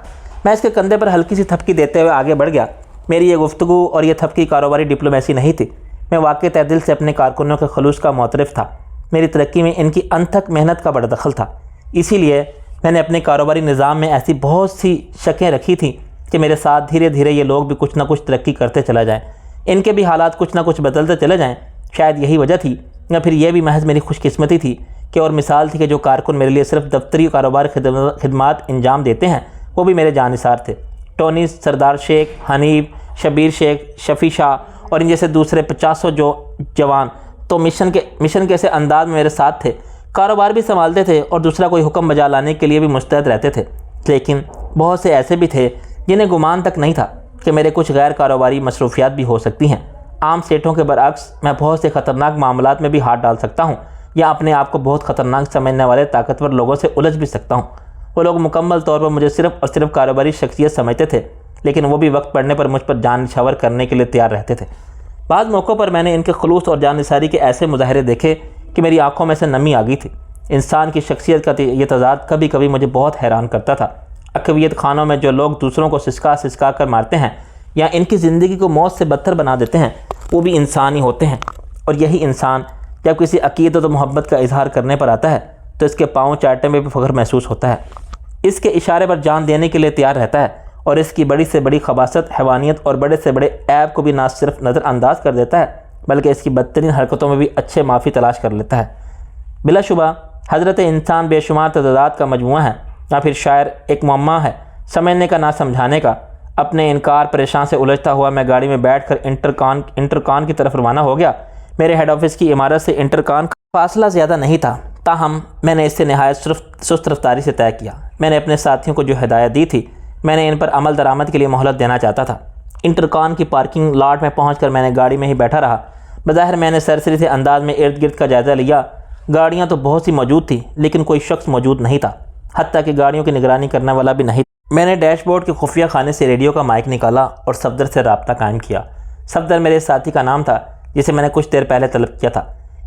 میں اس کے کندھے پر ہلکی سی تھپکی دیتے ہوئے آگے بڑھ گیا۔ میری یہ گفتگو اور یہ تھپکی کاروباری ڈپلومیسی نہیں تھی، میں واقعی تہ دل سے اپنے کارکنوں کے خلوص کا معترف تھا۔ میری ترقی میں ان کی انتھک محنت کا بڑا دخل تھا، اسی لیے میں نے اپنے کاروباری نظام میں ایسی بہت سی شکیں رکھی تھیں کہ میرے ساتھ دھیرے دھیرے یہ لوگ بھی کچھ نہ کچھ ترقی کرتے چلا جائیں، ان کے بھی حالات کچھ نہ کچھ بدلتے چلے جائیں۔ شاید یہی وجہ تھی یا پھر یہ بھی محض میری خوش قسمتی تھی کہ اور مثال تھی کہ جو کارکن میرے لیے صرف دفتری کاروبار خدمات انجام دیتے ہیں وہ بھی میرے جانثار تھے۔ ٹونی، سردار شیخ، حنیف، شبیر شیخ، شفیع شاہ اور ان جیسے دوسرے 50 جوان تو مشن کے سے انداز میں میرے ساتھ تھے، کاروبار بھی سنبھالتے تھے اور دوسرا کوئی حکم بجا لانے کے لیے بھی مستعد رہتے تھے۔ لیکن بہت سے ایسے بھی تھے جنہیں گمان تک نہیں تھا کہ میرے کچھ غیر کاروباری مصروفیات بھی ہو سکتی ہیں۔ عام سیٹوں کے برعکس میں بہت سے خطرناک معاملات میں بھی ہاتھ ڈال سکتا ہوں یا اپنے آپ کو بہت خطرناک سمجھنے والے طاقتور لوگوں سے الجھ بھی سکتا ہوں۔ وہ لوگ مکمل طور پر مجھے صرف اور صرف کاروباری شخصیت سمجھتے تھے، لیکن وہ بھی وقت پڑنے پر مجھ پر جان نچھاور کرنے کے لیے تیار رہتے تھے۔ بعض موقعوں پر میں نے ان کے خلوص اور جان نثاری کے ایسے مظاہرے دیکھے کہ میری آنکھوں میں سے نمی آ گئی تھی۔ انسان کی شخصیت کا یہ تضاد کبھی کبھی مجھے بہت حیران کرتا تھا۔ اکویت خانوں میں جو لوگ دوسروں کو سسکا کر مارتے ہیں یا ان کی زندگی کو موت سے بدتر بنا دیتے ہیں وہ بھی انسان ہی ہوتے ہیں، اور یہی انسان جب کسی عقیدت و محبت کا اظہار کرنے پر آتا ہے تو اس کے پاؤں چاٹنے میں بھی فخر محسوس ہوتا ہے، اس کے اشارے پر جان دینے کے لیے تیار رہتا ہے اور اس کی بڑی سے بڑی خباثت، حیوانیت اور بڑے سے بڑے عیب کو بھی نہ صرف نظر انداز کر دیتا ہے بلکہ اس کی بدترین حرکتوں میں بھی اچھے معافی تلاش کر لیتا ہے۔ بلا شبہ حضرت انسان بے شمار تضادات کا مجموعہ ہے، یا پھر شاعر ایک معمہ ہے، سمجھنے کا نہ سمجھانے کا۔ اپنے انکار پریشان سے الجھتا ہوا میں گاڑی میں بیٹھ کر انٹرکان کی طرف روانہ ہو گیا۔ میرے ہیڈ آفس کی عمارت سے انٹرکان کا فاصلہ زیادہ نہیں تھا، تاہم میں نے اس سے نہایت سست رفتاری سے طے کیا۔ میں نے اپنے ساتھیوں کو جو ہدایت دی تھی میں نے ان پر عمل درآمد کے لیے مہلت دینا چاہتا تھا۔ انٹرکان کی پارکنگ لاٹ میں پہنچ کر میں نے گاڑی میں ہی بیٹھا رہا۔ بظاہر میں نے سرسری سے انداز میں ارد گرد کا جائزہ لیا۔ گاڑیاں تو بہت سی موجود تھیں لیکن کوئی شخص موجود نہیں تھا، حتیٰ کہ گاڑیوں کی نگرانی کرنے والا بھی نہیں تھا۔ میں نے ڈیش بورڈ کے خفیہ خانے سے ریڈیو کا مائک نکالا اور صفدر سے رابطہ قائم کیا۔ صفدر میرے ساتھی کا نام تھا جسے میں نے کچھ دیر پہلے طلب کیا تھا۔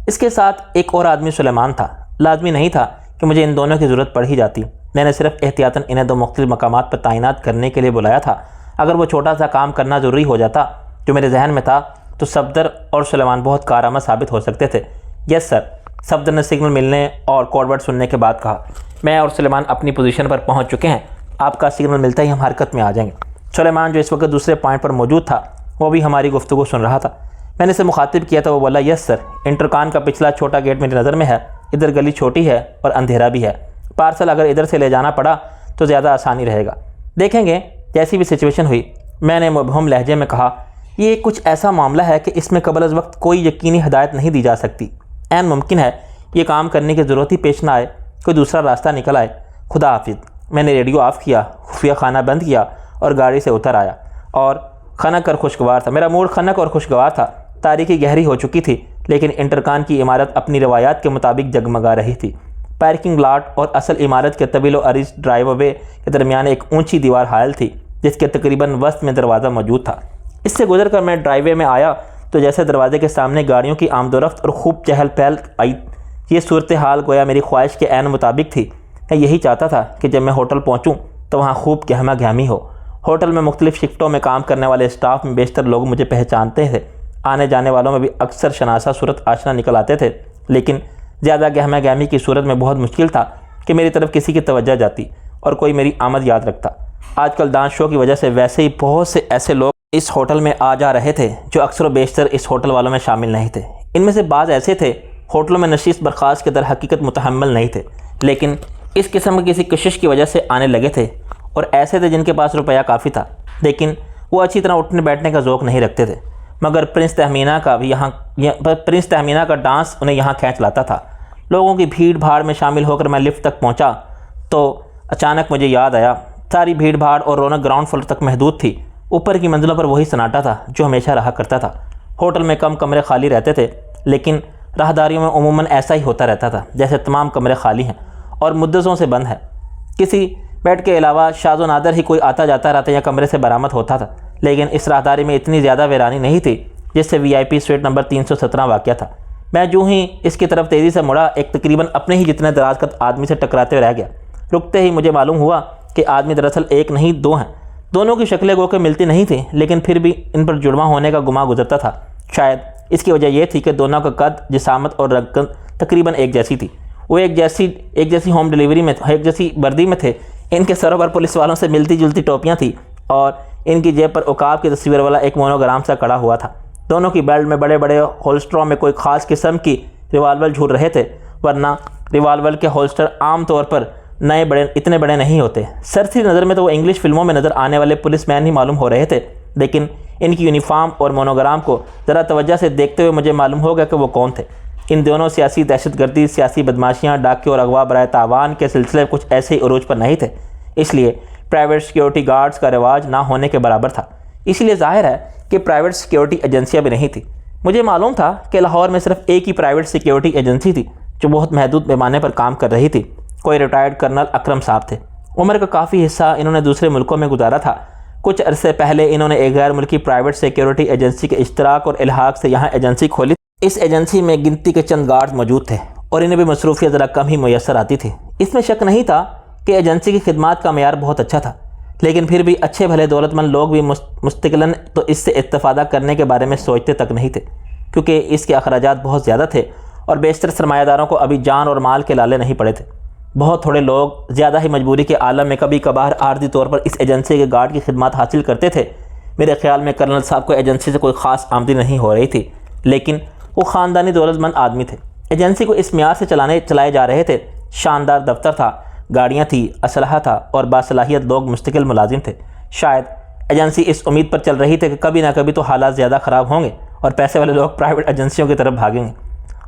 اس کے ساتھ ایک اور آدمی سلیمان تھا۔ لازمی نہیں تھا کہ مجھے ان دونوں کی ضرورت پڑ ہی جاتی، میں نے صرف احتیاطاً انہیں دو مختلف مقامات پر تعینات کرنے کے لیے بلایا تھا۔ اگر وہ چھوٹا سا کام کرنا ضروری ہو جاتا جو میرے ذہن میں تھا تو صفدر اور سلیمان بہت کارآمد ثابت ہو سکتے تھے۔ یس سر، صفدر نے سگنل ملنے اور کوڈ ورڈ سننے کے بعد کہا۔ میں اور سلیمان اپنی پوزیشن پر پہنچ چکے ہیں، آپ کا سگنل ملتا ہی ہم حرکت میں آ جائیں گے۔ سلیمان جو اس وقت دوسرے پوائنٹ پر موجود تھا وہ بھی ہماری گفتگو سن رہا تھا۔ میں نے اسے مخاطب کیا تو وہ بولا، یس سر، انٹرکان کا پچھلا چھوٹا گیٹ میری نظر میں ہے، ادھر گلی چھوٹی ہے اور اندھیرا بھی ہے، پارسل اگر ادھر سے لے جانا پڑا تو زیادہ آسانی رہے گا، دیکھیں گے جیسی بھی سچویشن ہوئی۔ میں نے مبہم لہجے میں کہا، یہ کچھ ایسا معاملہ ہے کہ اس میں قبل از وقت کوئی یقینی ہدایت نہیں دی جا سکتی، عین ممکن ہے یہ کام کرنے کی ضرورت ہی پیش نہ آئے، کوئی دوسرا راستہ نکل آئے۔ خدا حافظ۔ میں نے ریڈیو آف کیا، خفیہ خانہ بند کیا اور گاڑی سے اتر آیا اور خنک اور خوشگوار تھا۔ میرا موڈ خنک اور خوشگوار تھا، تاریکی گہری ہو چکی تھی لیکن انٹرکان کی عمارت اپنی روایات کے مطابق جگمگا رہی تھی۔ پارکنگ لاٹ اور اصل عمارت کے طویل و عریض ڈرائیو وے کے درمیان ایک اونچی دیوار حائل تھی جس کے تقریباً وسط میں دروازہ موجود تھا۔ اس سے گزر کر میں ڈرائیو وے میں آیا تو جیسے دروازے کے سامنے گاڑیوں کی آمد و رفت اور خوب چہل پہل آئی۔ یہ صورتحال گویا میری خواہش کے عین مطابق تھی۔ میں یہی چاہتا تھا کہ جب میں ہوٹل پہنچوں تو وہاں خوب گہما گہمی ہو۔ ہوٹل میں مختلف شفٹوں میں کام کرنے والے اسٹاف میں بیشتر لوگ مجھے پہچانتے تھے، آنے جانے والوں میں بھی اکثر شناسہ صورت آشنا نکل آتے تھے، لیکن زیادہ گہما گہمی کی صورت میں بہت مشکل تھا کہ میری طرف کسی کی توجہ جاتی اور کوئی میری آمد یاد رکھتا۔ آج کل ڈانس شو کی وجہ سے ویسے ہی بہت سے ایسے لوگ اس ہوٹل میں آ جا رہے تھے جو اکثر و بیشتر اس ہوٹل والوں میں شامل نہیں تھے۔ ان میں سے بعض ایسے تھے ہوٹلوں میں نشست برخاست کے در حقیقت متحمل نہیں تھے، لیکن اس قسم کی کسی کشش کی وجہ سے آنے لگے تھے، اور ایسے تھے جن کے پاس روپیہ کافی تھا لیکن وہ اچھی طرح اٹھنے بیٹھنے کا ذوق نہیں رکھتے تھے۔ مگر پرنس تہمینہ کا ڈانس انہیں یہاں کھینچ لاتا تھا۔ لوگوں کی بھیڑ بھاڑ میں شامل ہو کر میں لفٹ تک پہنچا تو اچانک مجھے یاد آیا، ساری بھیڑ بھاڑ اور رونق گراؤنڈ فلور تک محدود تھی، اوپر کی منزلوں پر وہی سناٹا تھا جو ہمیشہ رہا کرتا تھا۔ ہوٹل میں کم کمرے خالی رہتے تھے لیکن راہداریوں میں عموماً ایسا ہی ہوتا رہتا تھا جیسے تمام کمرے خالی ہیں اور مدتوں سے بند ہے۔ کسی بیڈ کے علاوہ شاذ و نادر ہی کوئی آتا جاتا رہتا یا کمرے سے برآمد ہوتا تھا، لیکن اس راہداری میں اتنی زیادہ ویرانی نہیں تھی جس سے وی آئی پی سویٹ نمبر 317 واقع تھا۔ میں جو ہی اس کی طرف تیزی سے مڑا ایک تقریباً اپنے ہی جتنے دراز قد آدمی سے ٹکراتے ہوئے رہ گیا۔ رکتے ہی مجھے معلوم ہوا کہ آدمی دراصل ایک نہیں دو ہیں۔ دونوں کی شکلیں گو کہ ملتی نہیں تھیں لیکن پھر بھی ان پر جڑواں ہونے کا گمان گزرتا تھا۔ شاید اس کی وجہ یہ تھی کہ دونوں کا قد، جسامت اور رنگ تقریباً ایک جیسی تھی۔ وہ ایک جیسی ہوم ڈیلیوری میں، ایک جیسی وردی میں تھے۔ ان کے سروں پر پولیس والوں سے ملتی جلتی ٹوپیاں تھیں اور ان کی جیب پر عقاب کی تصویر والا ایک مونوگرام سا کڑا ہوا تھا۔ دونوں کی بیلٹ میں بڑے بڑے ہولسٹروں میں کوئی خاص قسم کی ریوالور جھول رہے تھے، ورنہ ریوالور کے ہولسٹر عام طور پر اتنے بڑے نہیں ہوتے۔ سرسری نظر میں تو وہ انگلش فلموں میں نظر آنے والے پولیس مین ہی معلوم ہو رہے تھے، لیکن ان کی یونیفارم اور مونوگرام کو ذرا توجہ سے دیکھتے ہوئے مجھے معلوم ہو گیا کہ وہ کون تھے۔ ان دونوں سیاسی دہشت گردی، سیاسی بدماشیاں، ڈاکے اور اغوا برائے تاوان کے سلسلے کچھ ایسے ہی عروج پر نہیں تھے، اس لیے پرائیویٹ سیکیورٹی گارڈز کا رواج نہ ہونے کے برابر تھا۔ اس لیے ظاہر ہے کہ پرائیویٹ سیکیورٹی ایجنسیاں بھی نہیں تھیں۔ مجھے معلوم تھا کہ لاہور میں صرف ایک ہی پرائیویٹ سیکیورٹی ایجنسی تھی جو بہت محدود پیمانے پر کام کر رہی تھی۔ کوئی ریٹائرڈ کرنل اکرم صاحب تھے۔ عمر کا کافی حصہ انہوں نے دوسرے ملکوں میں گزارا تھا۔ کچھ عرصے پہلے انہوں نے ایک غیر ملکی پرائیویٹ سیکیورٹی ایجنسی کے اشتراک اور الحاق سے یہاں ایجنسی کھولی۔ اس ایجنسی میں گنتی کے چند گارڈز موجود تھے اور انہیں بھی مصروفیت ذرا کم ہی میسر آتی تھی۔ اس میں شک نہیں تھا کہ ایجنسی کی خدمات کا معیار بہت اچھا تھا، لیکن پھر بھی اچھے بھلے دولت مند لوگ بھی مستقلاً تو اس سے استفادہ کرنے کے بارے میں سوچتے تک نہیں تھے، کیونکہ اس کے اخراجات بہت زیادہ تھے اور بیشتر سرمایہ داروں کو ابھی جان اور مال کے لالے نہیں پڑے تھے۔ بہت تھوڑے لوگ زیادہ ہی مجبوری کے عالم میں کبھی کبھار عارضی طور پر اس ایجنسی کے گارڈ کی خدمات حاصل کرتے تھے۔ میرے خیال میں کرنل صاحب کو ایجنسی سے کوئی خاص آمدنی نہیں ہو رہی تھی، لیکن وہ خاندانی دولت مند آدمی تھے۔ ایجنسی کو اس معیار سے چلائے جا رہے تھے۔ شاندار دفتر تھا، گاڑیاں تھیں، اسلحہ تھا اور باصلاحیت لوگ مستقل ملازم تھے۔ شاید ایجنسی اس امید پر چل رہی تھی کہ کبھی نہ کبھی تو حالات زیادہ خراب ہوں گے اور پیسے والے لوگ پرائیویٹ ایجنسیوں کی طرف بھاگیں گے۔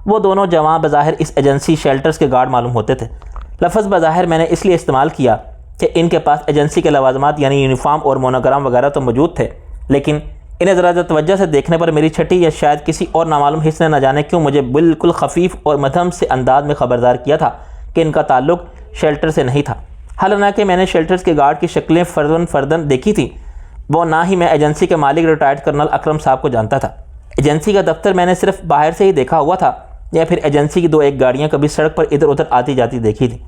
وہ دونوں جوان بظاہر اس ایجنسی شیلٹرز کے گارڈ معلوم ہوتے تھے۔ لفظ بظاہر میں نے اس لیے استعمال کیا کہ ان کے پاس ایجنسی کے لوازمات یعنی یونیفارم اور مونوگرام وغیرہ تو موجود تھے، لیکن انہیں ذرا توجہ سے دیکھنے پر میری چھٹی یا شاید کسی اور نامعلوم حص نے نہ جانے کیوں مجھے بالکل خفیف اور مدھم سے انداز میں خبردار کیا تھا کہ ان کا تعلق شیلٹر سے نہیں تھا۔ حالانکہ میں نے شیلٹرز کے گارڈ کی شکلیں فرداً دیکھی تھیں، وہ نہ ہی میں ایجنسی کے مالک ریٹائرڈ کرنل اکرم صاحب کو جانتا تھا۔ ایجنسی کا دفتر میں نے صرف باہر سے ہی دیکھا ہوا تھا، یا پھر ایجنسی کی 2-1 گاڑیاں کبھی سڑک پر ادھر ادھر آتی جاتی دیکھی تھیں۔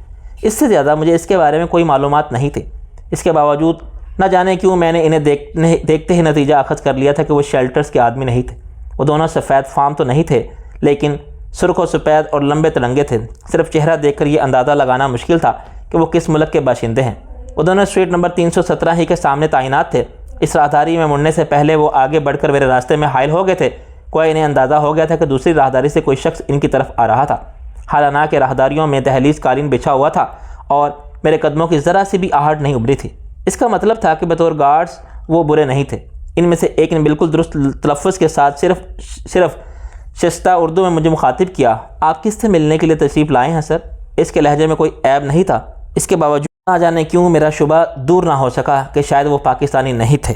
اس سے زیادہ مجھے اس کے بارے میں کوئی معلومات نہیں تھی۔ اس کے باوجود نہ جانے کیوں میں نے انہیں دیکھتے ہی نتیجہ اخذ کر لیا تھا کہ وہ شیلٹرز کے آدمی نہیں تھے۔ وہ دونوں سفید فام تو نہیں تھے، لیکن سرخ و سفید اور لمبے تلنگے تھے۔ صرف چہرہ دیکھ کر یہ اندازہ لگانا مشکل تھا کہ وہ کس ملک کے باشندے ہیں۔ وہ دونوں سٹریٹ نمبر 317 ہی کے سامنے تعینات تھے۔ اس راہداری میں مڑنے سے پہلے وہ آگے بڑھ کر میرے راستے میں حائل ہو گئے تھے۔ کوئی انہیں اندازہ ہو گیا تھا کہ دوسری راہداری سے کوئی شخص ان کی طرف آ رہا تھا۔ حالانکہ راہداریوں میں دہلیز قالین بچھا ہوا تھا اور میرے قدموں کی ذرا سی بھی آہٹ نہیں ابھری تھی۔ اس کا مطلب تھا کہ بطور گارڈز وہ برے نہیں تھے۔ ان میں سے ایک نے بالکل درست تلفظ کے ساتھ صرف شستہ اردو میں مجھے مخاطب کیا، آپ کس سے ملنے کے لیے تشریف لائے ہیں سر؟ اس کے لہجے میں کوئی عیب نہیں تھا۔ اس کے باوجود نہ جانے کیوں میرا شبہ دور نہ ہو سکا کہ شاید وہ پاکستانی نہیں تھے۔